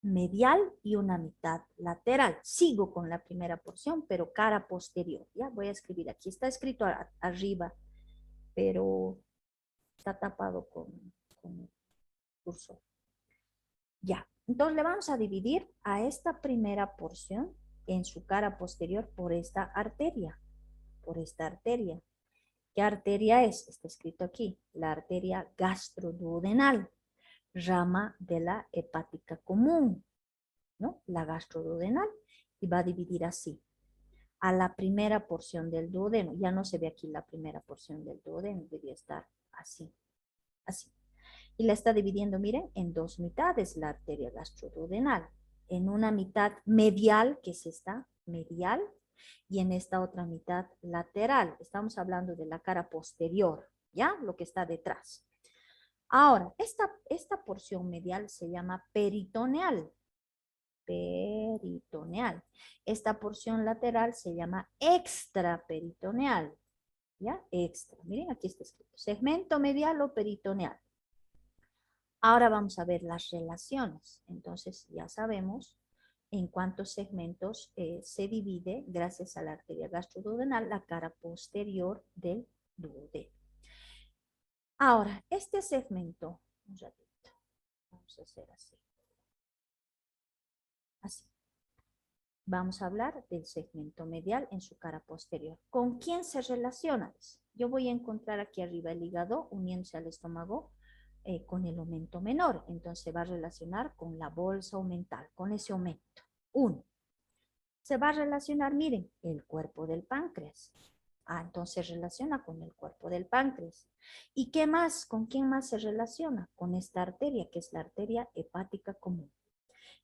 medial y una mitad lateral. Sigo con la primera porción, pero cara posterior, ¿ya? Voy a escribir aquí. Está escrito arriba, pero está tapado con el cursor. Ya, entonces le vamos a dividir a esta primera porción en su cara posterior por esta arteria. Por esta arteria. ¿Qué arteria es? Está escrito aquí. La arteria gastroduodenal, rama de la hepática común, ¿no? La gastroduodenal. Y va a dividir así. A la primera porción del duodeno. Ya no se ve aquí la primera porción del duodeno. Debería estar así. Así. Y la está dividiendo, miren, en dos mitades la arteria gastroduodenal. En una mitad medial, que es esta, medial, y en esta otra mitad lateral. Estamos hablando de la cara posterior, ¿ya? Lo que está detrás. Ahora, esta porción medial se llama peritoneal. Peritoneal. Esta porción lateral se llama extraperitoneal. ¿Ya? Extra. Miren, aquí está escrito. Segmento medial o peritoneal. Ahora vamos a ver las relaciones. Entonces ya sabemos en cuántos segmentos se divide, gracias a la arteria gastroduodenal, la cara posterior del duodeno. Ahora, este segmento, un ratito, vamos a hacer así. Así. Vamos a hablar del segmento medial en su cara posterior. ¿Con quién se relaciona? Yo voy a encontrar aquí arriba el hígado uniéndose al estómago con el aumento menor. Entonces se va a relacionar con la bolsa aumental, con ese aumento. 1. Se va a relacionar, miren, el cuerpo del páncreas. Entonces se relaciona con el cuerpo del páncreas. ¿Y qué más? ¿Con quién más se relaciona? Con esta arteria, que es la arteria hepática común.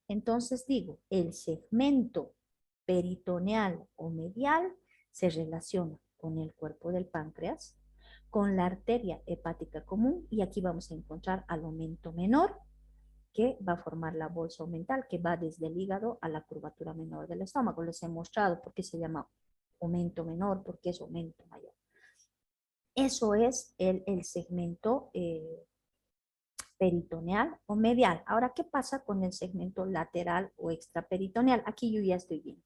Entonces digo, el segmento peritoneal o medial se relaciona con el cuerpo del páncreas, con la arteria hepática común, y aquí vamos a encontrar al aumento menor, que va a formar la bolsa aumental, que va desde el hígado a la curvatura menor del estómago. Les he mostrado por qué se llama aumento menor, porque es aumento mayor. Eso es el segmento peritoneal o medial. Ahora, ¿qué pasa con el segmento lateral o extraperitoneal? Aquí yo ya estoy viendo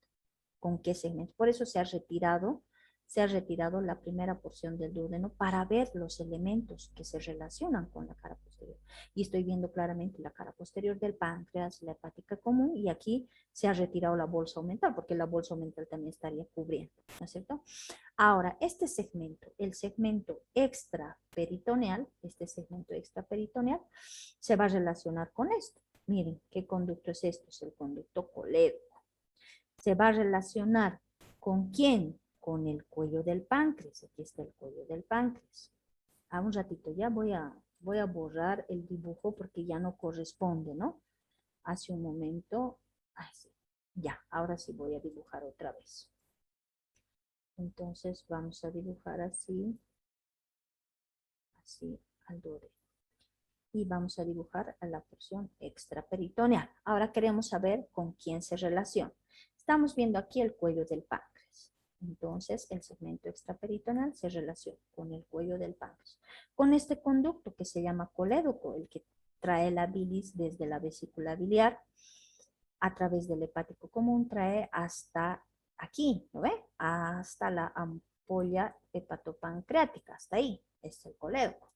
con qué segmento. Por eso se ha retirado se ha retirado la primera porción del duodeno para ver los elementos que se relacionan con la cara posterior. Y estoy viendo claramente la cara posterior del páncreas, la hepática común, y aquí se ha retirado la bolsa aumental, porque la bolsa aumental también estaría cubriendo, ¿no es cierto? Ahora, este segmento, el segmento extraperitoneal, se va a relacionar con esto. Miren, ¿qué conducto es esto? Es el conducto colédoco. Se va a relacionar ¿con quién? Con el cuello del páncreas. Aquí está el cuello del páncreas. A un ratito ya voy a borrar el dibujo porque ya no corresponde, ¿no? Hace un momento, sí. Ya, ahora sí voy a dibujar otra vez. Entonces vamos a dibujar así al duodeno. Y vamos a dibujar a la porción extraperitoneal. Ahora queremos saber con quién se relaciona. Estamos viendo aquí el cuello del páncreas. Entonces, el segmento extraperitoneal se relaciona con el cuello del páncreas. Con este conducto que se llama colédoco, el que trae la bilis desde la vesícula biliar a través del hepático común, trae hasta aquí, ¿lo ve? Hasta la ampolla hepatopancreática, hasta ahí, es el colédoco.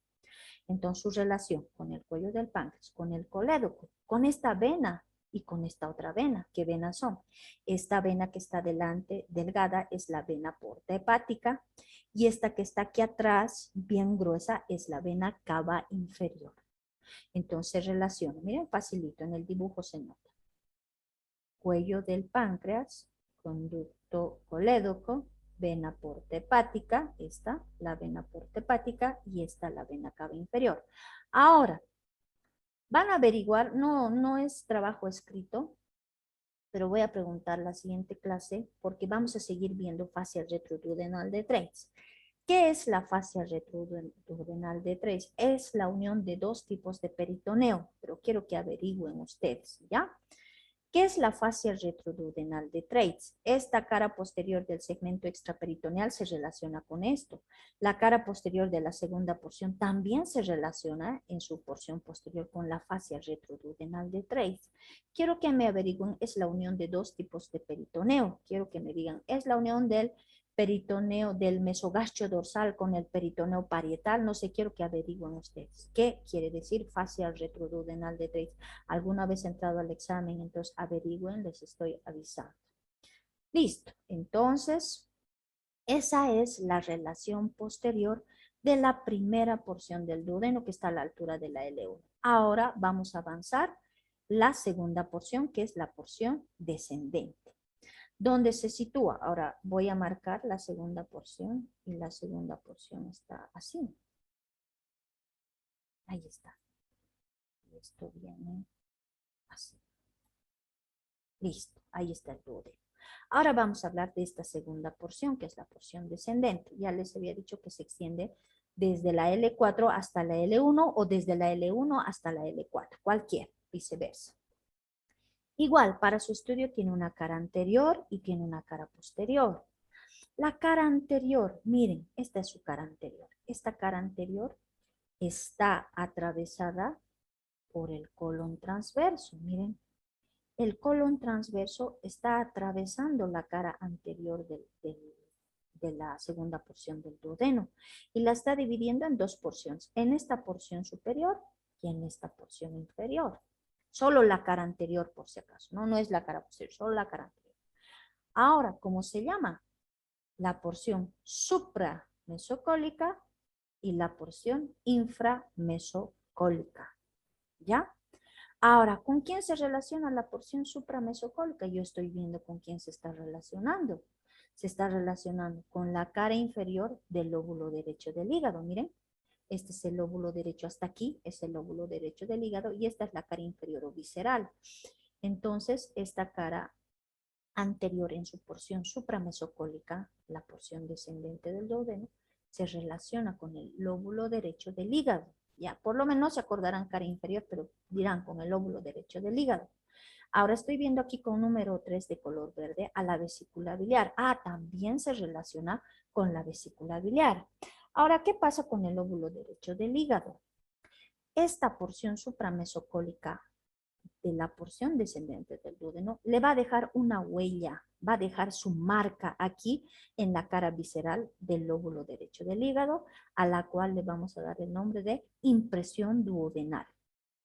Entonces, su relación con el cuello del páncreas, con el colédoco, con esta vena y con esta otra vena. ¿Qué venas son? Esta vena que está delante, delgada, es la vena porta hepática, y esta que está aquí atrás, bien gruesa, es la vena cava inferior. Entonces, relaciono. Miren, facilito, en el dibujo se nota. Cuello del páncreas, conducto colédoco, vena porta hepática, esta, la vena porta hepática, y esta, la vena cava inferior. Ahora, van a averiguar, no es trabajo escrito, pero voy a preguntar la siguiente clase porque vamos a seguir viendo fascia retroduodenal de Treitz. ¿Qué es la fascia retroduodenal de Treitz? Es la unión de dos tipos de peritoneo, pero quiero que averigüen ustedes, ¿ya? ¿Qué es la fascia retroduodenal de Treitz? Esta cara posterior del segmento extraperitoneal se relaciona con esto. La cara posterior de la segunda porción también se relaciona en su porción posterior con la fascia retroduodenal de Treitz. Quiero que me averigüen, es la unión de dos tipos de peritoneo. Quiero que me digan, es la unión del peritoneo del mesogastrio dorsal con el peritoneo parietal. No sé, quiero que averigüen ustedes. ¿Qué quiere decir fascia retroduodenal de Treitz? Alguna vez he entrado al examen, entonces averigüen, les estoy avisando. Listo, entonces esa es la relación posterior de la primera porción del duodeno que está a la altura de la L1. Ahora vamos a avanzar la segunda porción, que es la porción descendente. ¿Dónde se sitúa? Ahora voy a marcar la segunda porción y la segunda porción está así. Ahí está. Esto viene así. Listo, ahí está el duodeno. Ahora vamos a hablar de esta segunda porción, que es la porción descendente. Ya les había dicho que se extiende desde la L4 hasta la L1 o desde la L1 hasta la L4, cualquiera, viceversa. Igual, para su estudio tiene una cara anterior y tiene una cara posterior. La cara anterior, miren, esta es su cara anterior. Esta cara anterior está atravesada por el colon transverso, miren. El colon transverso está atravesando la cara anterior de la segunda porción del duodeno y la está dividiendo en dos porciones, en esta porción superior y en esta porción inferior. Solo la cara anterior, por si acaso, no es la cara posterior, solo la cara anterior. Ahora, ¿cómo se llama? La porción supramesocólica y la porción inframesocólica. ¿Ya? Ahora, ¿con quién se relaciona la porción supramesocólica? Yo estoy viendo con quién se está relacionando. Se está relacionando con la cara inferior del lóbulo derecho del hígado. Miren, este es el lóbulo derecho hasta aquí, es el lóbulo derecho del hígado y esta es la cara inferior o visceral. Entonces, esta cara anterior en su porción supramesocólica, la porción descendente del duodeno, se relaciona con el lóbulo derecho del hígado. Ya, por lo menos se acordarán cara inferior, pero dirán con el lóbulo derecho del hígado. Ahora estoy viendo aquí con número 3 de color verde a la vesícula biliar. También se relaciona con la vesícula biliar. Ahora, ¿qué pasa con el lóbulo derecho del hígado? Esta porción supramesocólica de la porción descendente del duodeno, le va a dejar una huella, va a dejar su marca aquí en la cara visceral del lóbulo derecho del hígado, a la cual le vamos a dar el nombre de impresión duodenal.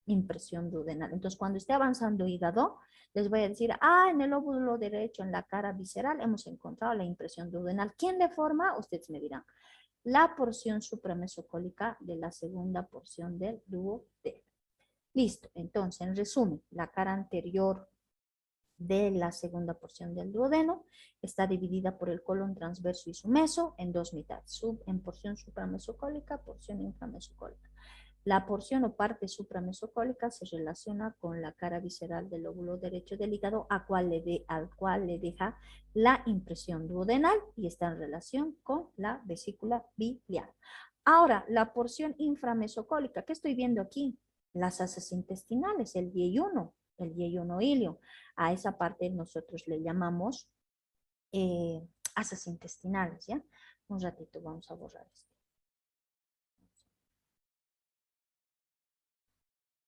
Impresión duodenal. Entonces, cuando esté avanzando hígado, les voy a decir, en el lóbulo derecho, en la cara visceral, hemos encontrado la impresión duodenal. ¿Quién le forma? Ustedes me dirán. La porción supramesocólica de la segunda porción del duodeno. Listo. Entonces, en resumen, la cara anterior de la segunda porción del duodeno está dividida por el colon transverso y su meso en dos mitades, en porción supramesocólica, porción inframesocólica. La porción o parte supramesocólica se relaciona con la cara visceral del lóbulo derecho del hígado, al cual le deja la impresión duodenal y está en relación con la vesícula biliar. Ahora, la porción inframesocólica, ¿qué estoy viendo aquí? Las asas intestinales, el yeyuno ilio. A esa parte nosotros le llamamos asas intestinales, ¿ya? Un ratito vamos a borrar esto.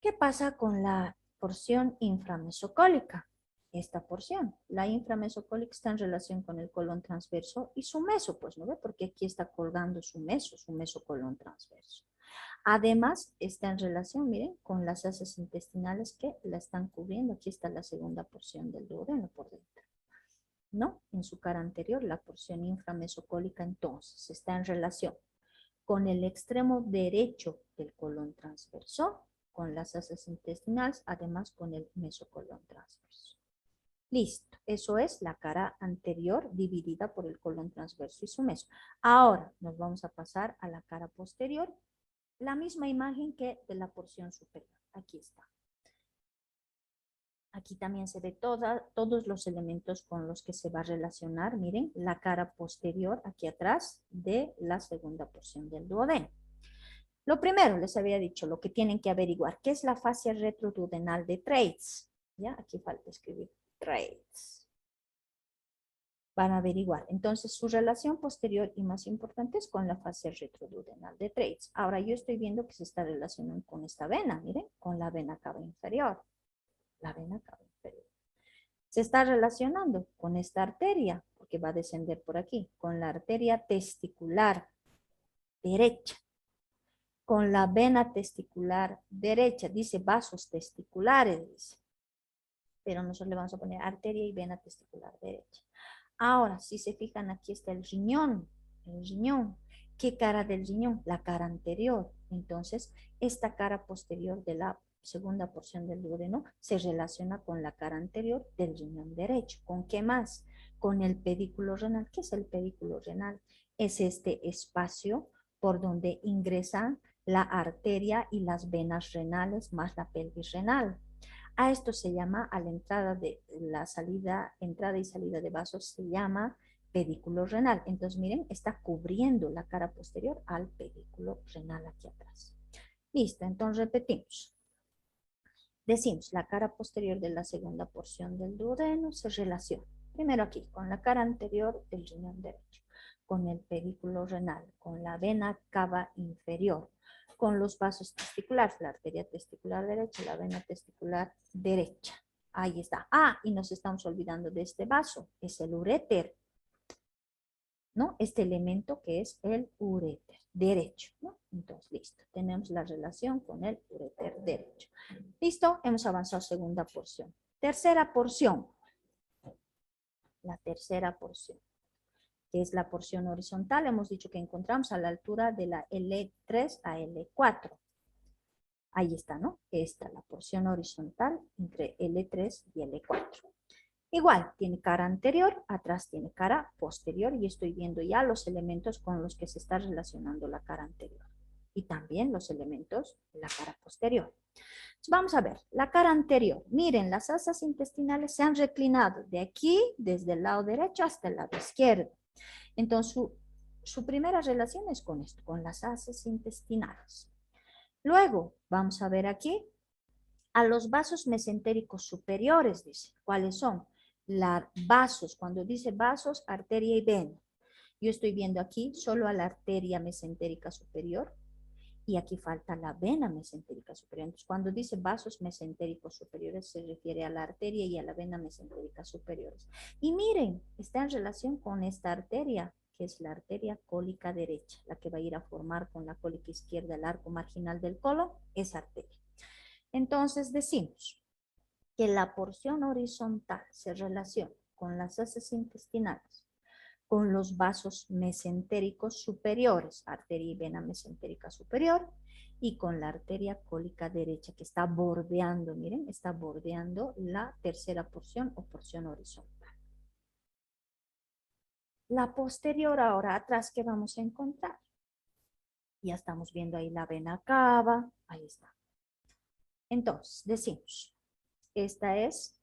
¿Qué pasa con la porción inframesocólica? Esta porción, la inframesocólica, está en relación con el colon transverso y su meso, pues no ve, porque aquí está colgando su meso colon transverso. Además, está en relación, miren, con las asas intestinales que la están cubriendo. Aquí está la segunda porción del duodeno por dentro, ¿no? En su cara anterior, la porción inframesocólica, entonces, está en relación con el extremo derecho del colon transverso, con las asas intestinales, además con el mesocolon transverso. Listo, eso es la cara anterior dividida por el colon transverso y su meso. Ahora nos vamos a pasar a la cara posterior, la misma imagen que de la porción superior. Aquí está. Aquí también se ve todos los elementos con los que se va a relacionar, miren, la cara posterior aquí atrás de la segunda porción del duodeno. Lo primero, les había dicho, lo que tienen que averiguar, ¿qué es la fascia retroduodenal de Treitz? ¿Ya? Aquí falta escribir Treitz. Van a averiguar. Entonces, su relación posterior y más importante es con la fascia retroduodenal de Treitz. Ahora, yo estoy viendo que se está relacionando con esta vena, miren, con la vena cava inferior. La vena cava inferior. Se está relacionando con esta arteria, porque va a descender por aquí, con la arteria testicular derecha, con la vena testicular derecha, dice vasos testiculares, dice. Pero nosotros le vamos a poner arteria y vena testicular derecha. Ahora, si se fijan, aquí está el riñón. El riñón. ¿Qué cara del riñón? La cara anterior. Entonces, esta cara posterior de la segunda porción del duodeno se relaciona con la cara anterior del riñón derecho. ¿Con qué más? Con el pedículo renal. ¿Qué es el pedículo renal? Es este espacio por donde ingresan la arteria y las venas renales más la pelvis renal. A esto se llama, a la entrada de la salida, entrada y salida de vasos, se llama pedículo renal. Entonces, miren, está cubriendo la cara posterior al pedículo renal aquí atrás. Listo, entonces repetimos. Decimos, la cara posterior de la segunda porción del duodeno se relaciona, primero aquí, con la cara anterior del riñón derecho, con el pedículo renal, con la vena cava inferior, con los vasos testiculares, la arteria testicular derecha, la vena testicular derecha. Ahí está. Y nos estamos olvidando de este vaso, es el uréter, ¿no? Este elemento que es el uréter derecho, ¿no? Entonces, listo. Tenemos la relación con el uréter derecho. Listo, hemos avanzado segunda porción. Tercera porción. La tercera porción, que es la porción horizontal, hemos dicho que encontramos a la altura de la L3 a L4. Ahí está, ¿no? Esta, la porción horizontal entre L3 y L4. Igual, tiene cara anterior, atrás tiene cara posterior y estoy viendo ya los elementos con los que se está relacionando la cara anterior. Y también los elementos de la cara posterior. Entonces, vamos a ver, la cara anterior. Miren, las asas intestinales se han reclinado de aquí, desde el lado derecho hasta el lado izquierdo. Entonces, su primera relación es con esto, con las asas intestinales. Luego, vamos a ver aquí a los vasos mesentéricos superiores, dice. ¿Cuáles son? Vasos, cuando dice vasos, arteria y vena. Yo estoy viendo aquí solo a la arteria mesentérica superior y aquí falta la vena mesentérica superior. Entonces, cuando dice vasos mesentéricos superiores, se refiere a la arteria y a la vena mesentérica superiores. Y miren, está en relación con esta arteria, que es la arteria cólica derecha, la que va a ir a formar con la cólica izquierda el arco marginal del colon, esa arteria. Entonces, decimos que la porción horizontal se relaciona con las heces intestinales, con los vasos mesentéricos superiores, arteria y vena mesentérica superior, y con la arteria cólica derecha que está bordeando, miren, está bordeando la tercera porción o porción horizontal. La posterior ahora atrás, ¿qué vamos a encontrar? Ya estamos viendo ahí la vena cava, ahí está. Entonces, decimos, esta es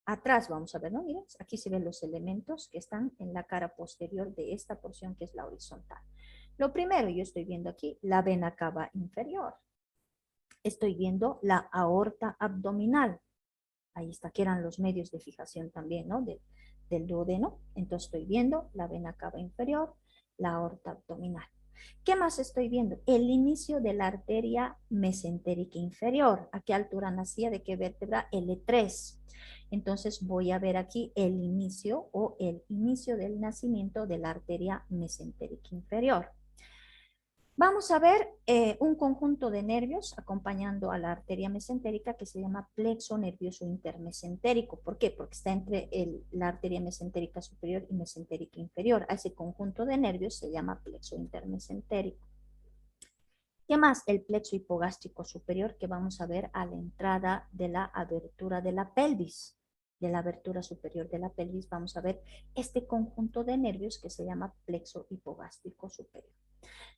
atrás, vamos a ver, ¿no? Miren, aquí se ven los elementos que están en la cara posterior de esta porción que es la horizontal. Lo primero, yo estoy viendo aquí la vena cava inferior. Estoy viendo la aorta abdominal. Ahí está, que eran los medios de fijación también, ¿no? Del duodeno. Entonces estoy viendo la vena cava inferior, la aorta abdominal. ¿Qué más estoy viendo? El inicio de la arteria mesentérica inferior. ¿A qué altura nacía? ¿De qué vértebra? L3. Entonces voy a ver aquí el inicio o el inicio del nacimiento de la arteria mesentérica inferior. Vamos a ver un conjunto de nervios acompañando a la arteria mesentérica que se llama plexo nervioso intermesentérico. ¿Por qué? Porque está entre la arteria mesentérica superior y mesentérica inferior. A ese conjunto de nervios se llama plexo intermesentérico. ¿Qué más? El plexo hipogástrico superior que vamos a ver a la entrada de la abertura de la pelvis. De la abertura superior de la pelvis vamos a ver este conjunto de nervios que se llama plexo hipogástrico superior.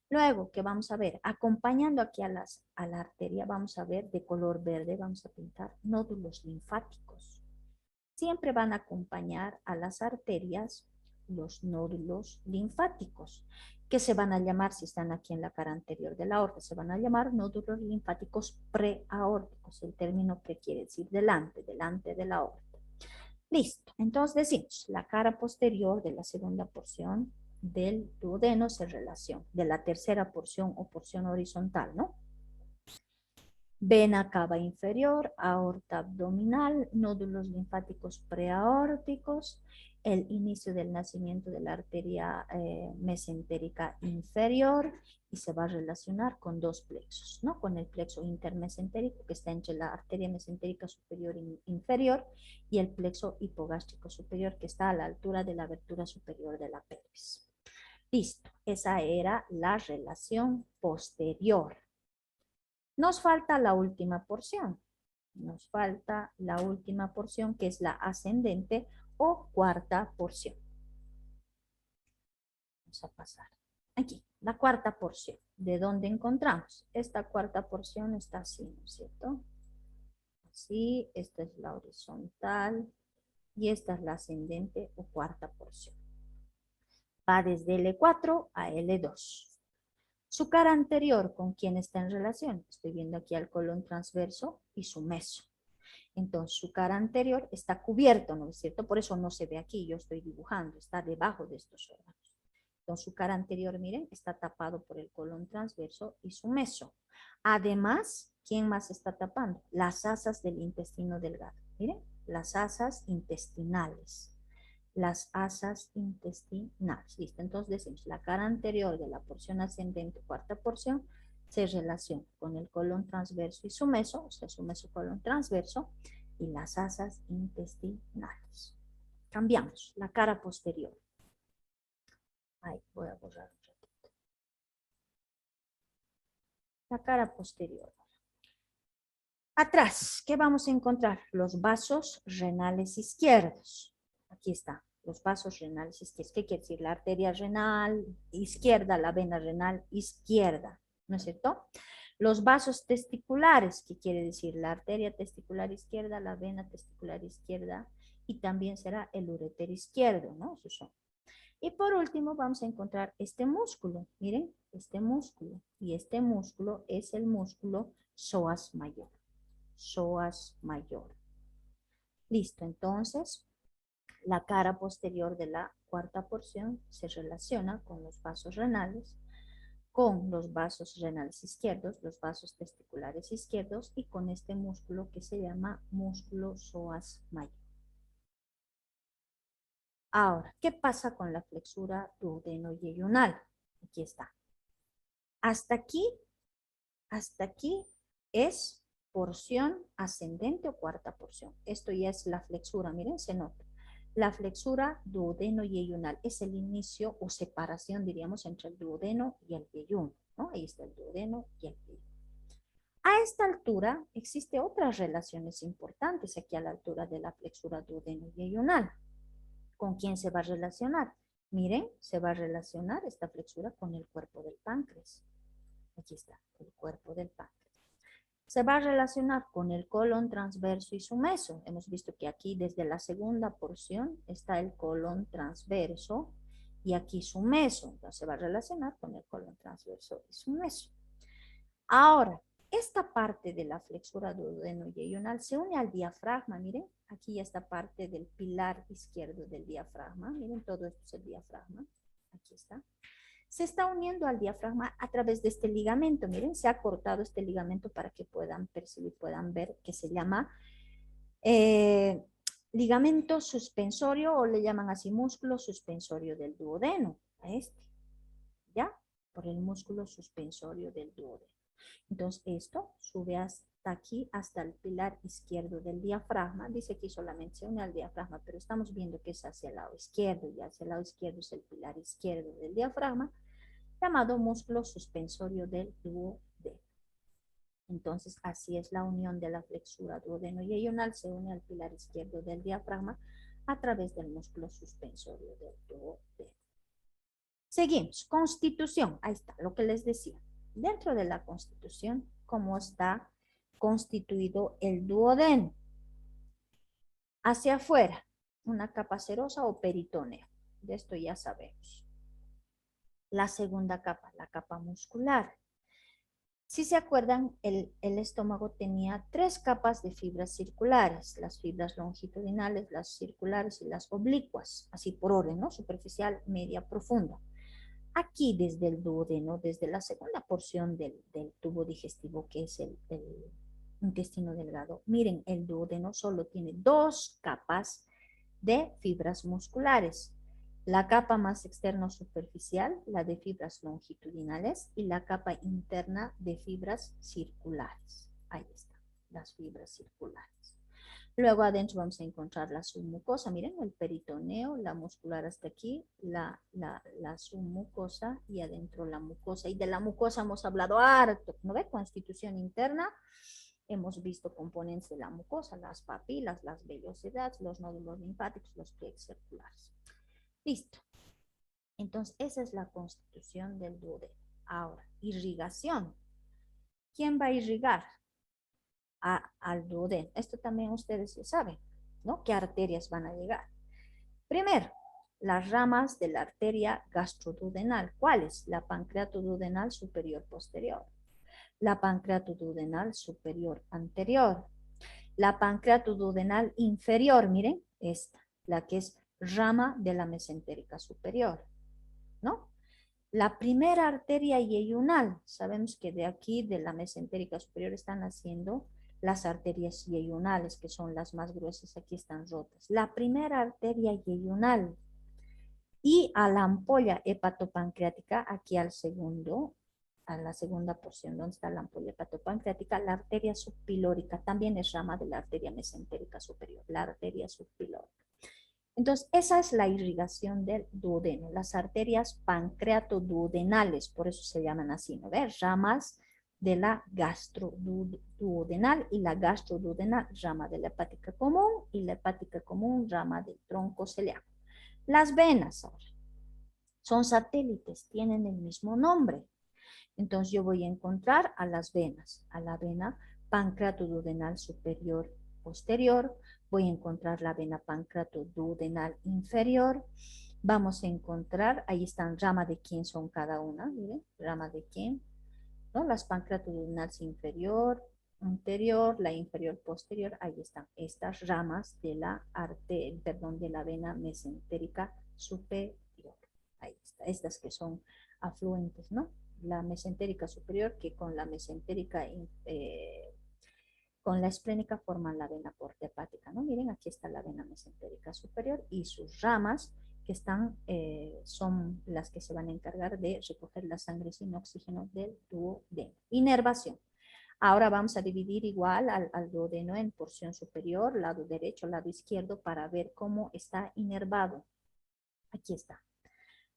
Luego, ¿qué vamos a ver? Acompañando aquí a la arteria, vamos a ver de color verde, vamos a pintar nódulos linfáticos. Siempre van a acompañar a las arterias los nódulos linfáticos, que se van a llamar, si están aquí en la cara anterior de la aorta, se van a llamar nódulos linfáticos preaórticos. El término pre quiere decir delante de la aorta. Listo, entonces decimos, la cara posterior de la segunda porción del duodeno se relaciona, de la tercera porción o porción horizontal, ¿no? Vena cava inferior, aorta abdominal, nódulos linfáticos preaórticos, el inicio del nacimiento de la arteria mesentérica inferior y se va a relacionar con dos plexos, ¿no? Con el plexo intermesentérico que está entre la arteria mesentérica superior e inferior y el plexo hipogástrico superior que está a la altura de la abertura superior de la pelvis. Listo, esa era la relación posterior. Nos falta la última porción. Nos falta la última porción que es la ascendente o cuarta porción. Vamos a pasar. Aquí, la cuarta porción. ¿De dónde encontramos? Esta cuarta porción está así, ¿no es cierto? Así, esta es la horizontal y esta es la ascendente o cuarta porción. Va desde L4 a L2. Su cara anterior, ¿con quién está en relación? Estoy viendo aquí al colon transverso y su meso. Entonces, su cara anterior está cubierto, ¿no es cierto? Por eso no se ve aquí, yo estoy dibujando, está debajo de estos órganos. Entonces, su cara anterior, miren, está tapado por el colon transverso y su meso. Además, ¿quién más está tapando? Las asas del intestino delgado. Miren, las asas intestinales. Las asas intestinales. Listo, entonces decimos, la cara anterior de la porción ascendente, cuarta porción, se relaciona con el colon transverso y su meso, o sea, su mesocolon transverso, y las asas intestinales. Cambiamos, la cara posterior. Ahí, voy a borrar un ratito. La cara posterior. Atrás, ¿qué vamos a encontrar? Los vasos renales izquierdos. Aquí está, los vasos renales izquierdos. ¿Qué quiere decir? La arteria renal izquierda, la vena renal izquierda, ¿no es cierto? Los vasos testiculares, ¿qué quiere decir? La arteria testicular izquierda, la vena testicular izquierda y también será el uréter izquierdo, ¿no? Esos son. Y por último vamos a encontrar este músculo. Miren, este músculo. Y este músculo es el músculo psoas mayor. Psoas mayor. Listo, entonces la cara posterior de la cuarta porción se relaciona con los vasos renales, con los vasos renales izquierdos, los vasos testiculares izquierdos y con este músculo que se llama músculo psoas mayor. Ahora, ¿qué pasa con la flexura duodeno-yeyunal? Aquí está. Hasta aquí es porción ascendente o cuarta porción. Esto ya es la flexura, miren, se nota. La flexura duodeno-yeyunal es el inicio o separación, diríamos, entre el duodeno y el yeyuno, ¿no? Ahí está el duodeno y el yeyuno. A esta altura existen otras relaciones importantes aquí a la altura de la flexura duodeno-yeyunal. ¿Con quién se va a relacionar? Miren, se va a relacionar esta flexura con el cuerpo del páncreas. Aquí está, el cuerpo del páncreas. Se va a relacionar con el colon transverso y su meso. Hemos visto que aquí desde la segunda porción está el colon transverso y aquí su meso. Entonces se va a relacionar con el colon transverso y su meso. Ahora, esta parte de la flexura duodeno-yeyunal se une al diafragma. Miren, aquí esta parte del pilar izquierdo del diafragma. Miren, todo esto es el diafragma. Aquí está. Se está uniendo al diafragma a través de este ligamento. Miren, se ha cortado este ligamento para que puedan percibir, puedan ver que se llama ligamento suspensorio o le llaman así músculo suspensorio del duodeno. A este, ¿ya? Por el músculo suspensorio del duodeno. Entonces esto sube hasta aquí, hasta el pilar izquierdo del diafragma. Dice que solamente se une al diafragma, pero estamos viendo que es hacia el lado izquierdo y hacia el lado izquierdo es el pilar izquierdo del diafragma, llamado músculo suspensorio del duodeno. Entonces así es la unión de la flexura duodeno-yeyunal, se une al pilar izquierdo del diafragma a través del músculo suspensorio del duodeno. Seguimos, constitución, ahí está lo que les decía. Dentro de la constitución, ¿cómo está constituido el duodeno? Hacia afuera, una capa serosa o peritoneo. De esto ya sabemos. La segunda capa, la capa muscular. Si se acuerdan, el estómago tenía 3 capas de fibras circulares, las fibras longitudinales, las circulares y las oblicuas, así por orden, ¿no? Superficial, media, profunda. Aquí desde el duodeno, desde la segunda porción del tubo digestivo, que es el intestino delgado, miren, el duodeno solo tiene 2 capas de fibras musculares. La capa más externa o superficial, la de fibras longitudinales, y la capa interna de fibras circulares. Ahí están, las fibras circulares. Luego adentro vamos a encontrar la submucosa. Miren, el peritoneo, la muscular hasta aquí, la submucosa y adentro la mucosa. Y de la mucosa hemos hablado harto, ¿no ve? Constitución interna. Hemos visto componentes de la mucosa, las papilas, las vellosidades, los nódulos linfáticos, los pliegues circulares. Listo. Entonces, esa es la constitución del duodeno. Ahora, irrigación. ¿Quién va a irrigar al duodeno? Esto también ustedes lo saben, ¿no? ¿Qué arterias van a llegar? Primero, las ramas de la arteria gastroduodenal. ¿Cuáles? La pancreatoduodenal superior posterior, la pancreatoduodenal superior anterior, la pancreatoduodenal inferior, miren, esta, la que es rama de la mesentérica superior, ¿no? La primera arteria yeyunal, sabemos que de aquí, de la mesentérica superior, están haciendo las arterias yeyunales, que son las más gruesas, aquí están rotas. La primera arteria yeyunal y a la ampolla hepatopancreática, aquí al segundo, a la segunda porción donde está la ampolla hepatopancreática, la arteria subpilórica también es rama de la arteria mesentérica superior, la arteria subpilórica. Entonces, esa es la irrigación del duodeno, las arterias pancreatoduodenales, por eso se llaman así, ¿no ves? Ramas de la gastroduodenal y la gastroduodenal, rama de la hepática común y la hepática común, rama del tronco celíaco. Las venas ahora son satélites, tienen el mismo nombre. Entonces yo voy a encontrar a las venas, a la vena pancreatoduodenal superior posterior, voy a encontrar la vena pancreatoduodenal inferior, vamos a encontrar, ahí están rama de quién son cada una, miren, rama de quién, ¿no? Las pancreatoduodenales inferior, anterior, la inferior posterior, ahí están estas ramas de la de la vena mesentérica superior, ahí está, estas que son afluentes, ¿no? la mesentérica superior, que con la mesentérica, con la esplénica forman la vena porta hepática, ¿no? Miren, aquí está la vena mesentérica superior y sus ramas que están, son las que se van a encargar de recoger la sangre sin oxígeno del duodeno. Inervación. Ahora vamos a dividir igual al duodeno en porción superior, lado derecho, lado izquierdo, para ver cómo está inervado. Aquí está.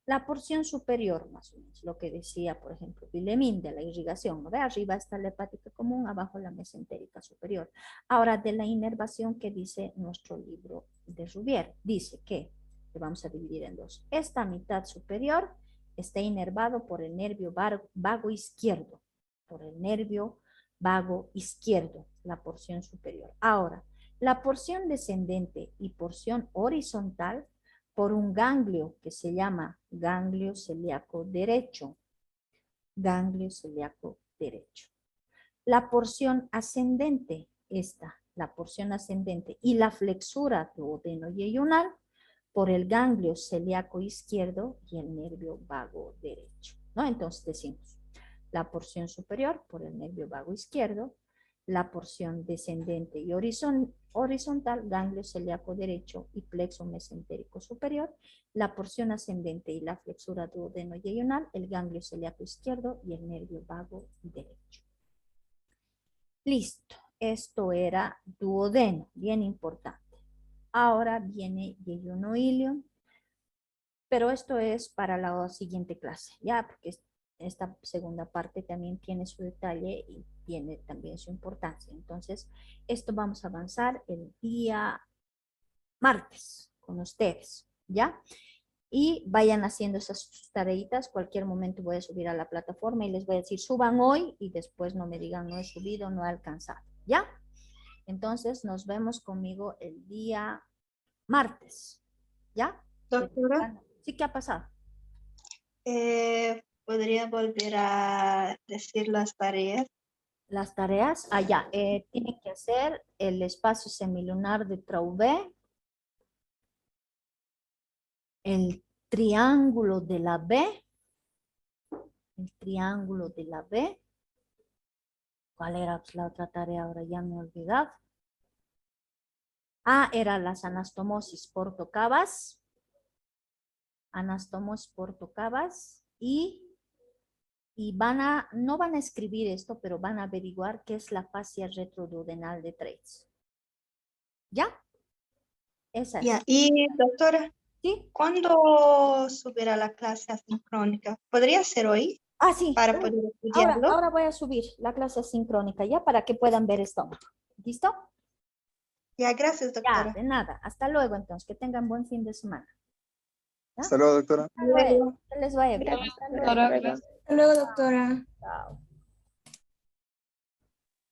La porción superior, más o menos, lo que decía, por ejemplo, Villemín, de la irrigación, ¿no ve? Arriba está la hepática común, abajo la mesentérica superior. Ahora, de la inervación que dice nuestro libro de Rubier, dice que, le vamos a dividir en dos, esta mitad superior está inervado por el nervio vago izquierdo, por el nervio vago izquierdo, la porción superior. Ahora, la porción descendente y porción horizontal por un ganglio que se llama ganglio celíaco derecho. Ganglio celíaco derecho. La porción ascendente, la porción ascendente y la flexura duodeno-yeyunal por el ganglio celíaco izquierdo y el nervio vago derecho, ¿no? Entonces decimos, la porción superior por el nervio vago izquierdo, la porción descendente y horizontal, ganglio celíaco derecho y plexo mesentérico superior, la porción ascendente y la flexura duodeno-yeyunal, el ganglio celíaco izquierdo y el nervio vago derecho. Listo, esto era duodeno, bien importante. Ahora viene yeyuno-ilion, pero esto es para la siguiente clase, ya, porque esta segunda parte también tiene su detalle y tiene también su importancia. Entonces, esto vamos a avanzar el día martes con ustedes, ¿ya? Y vayan haciendo esas tareitas. Cualquier momento voy a subir a la plataforma y les voy a decir, suban hoy y después no me digan, no he subido, no he alcanzado, ¿ya? Entonces, nos vemos conmigo el día martes, ¿ya? Doctora, Sí, ¿qué ha pasado? ¿podría volver a decir las tareas? Las tareas, allá, tienen que hacer el espacio semilunar de Trouvé, el triángulo de la B, el triángulo de la B. ¿Cuál era la otra tarea? Ahora ya me he olvidado. Ah, era las anastomosis portocavas. Anastomosis portocavas y no van a escribir esto, pero van a averiguar qué es la fascia retroduodenal de Treitz. ¿Ya? Esa es. Ya, y doctora, ¿Sí? ¿cuándo subirá la clase asincrónica? ¿Podría ser hoy Ah, sí. para poder estudiarlo? Ahora voy a subir la clase sincrónica ya para que puedan ver esto. ¿Listo? Ya, gracias, Ya, doctora. de nada. Hasta luego entonces. Que tengan buen fin de semana. ¿Ya? Hasta luego, doctora. Hasta luego. Que les vaya bien. Gracias, Hasta luego. doctora. Hasta luego, doctora. Chao.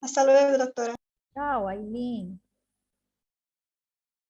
Hasta luego, doctora. Chao, Aileen.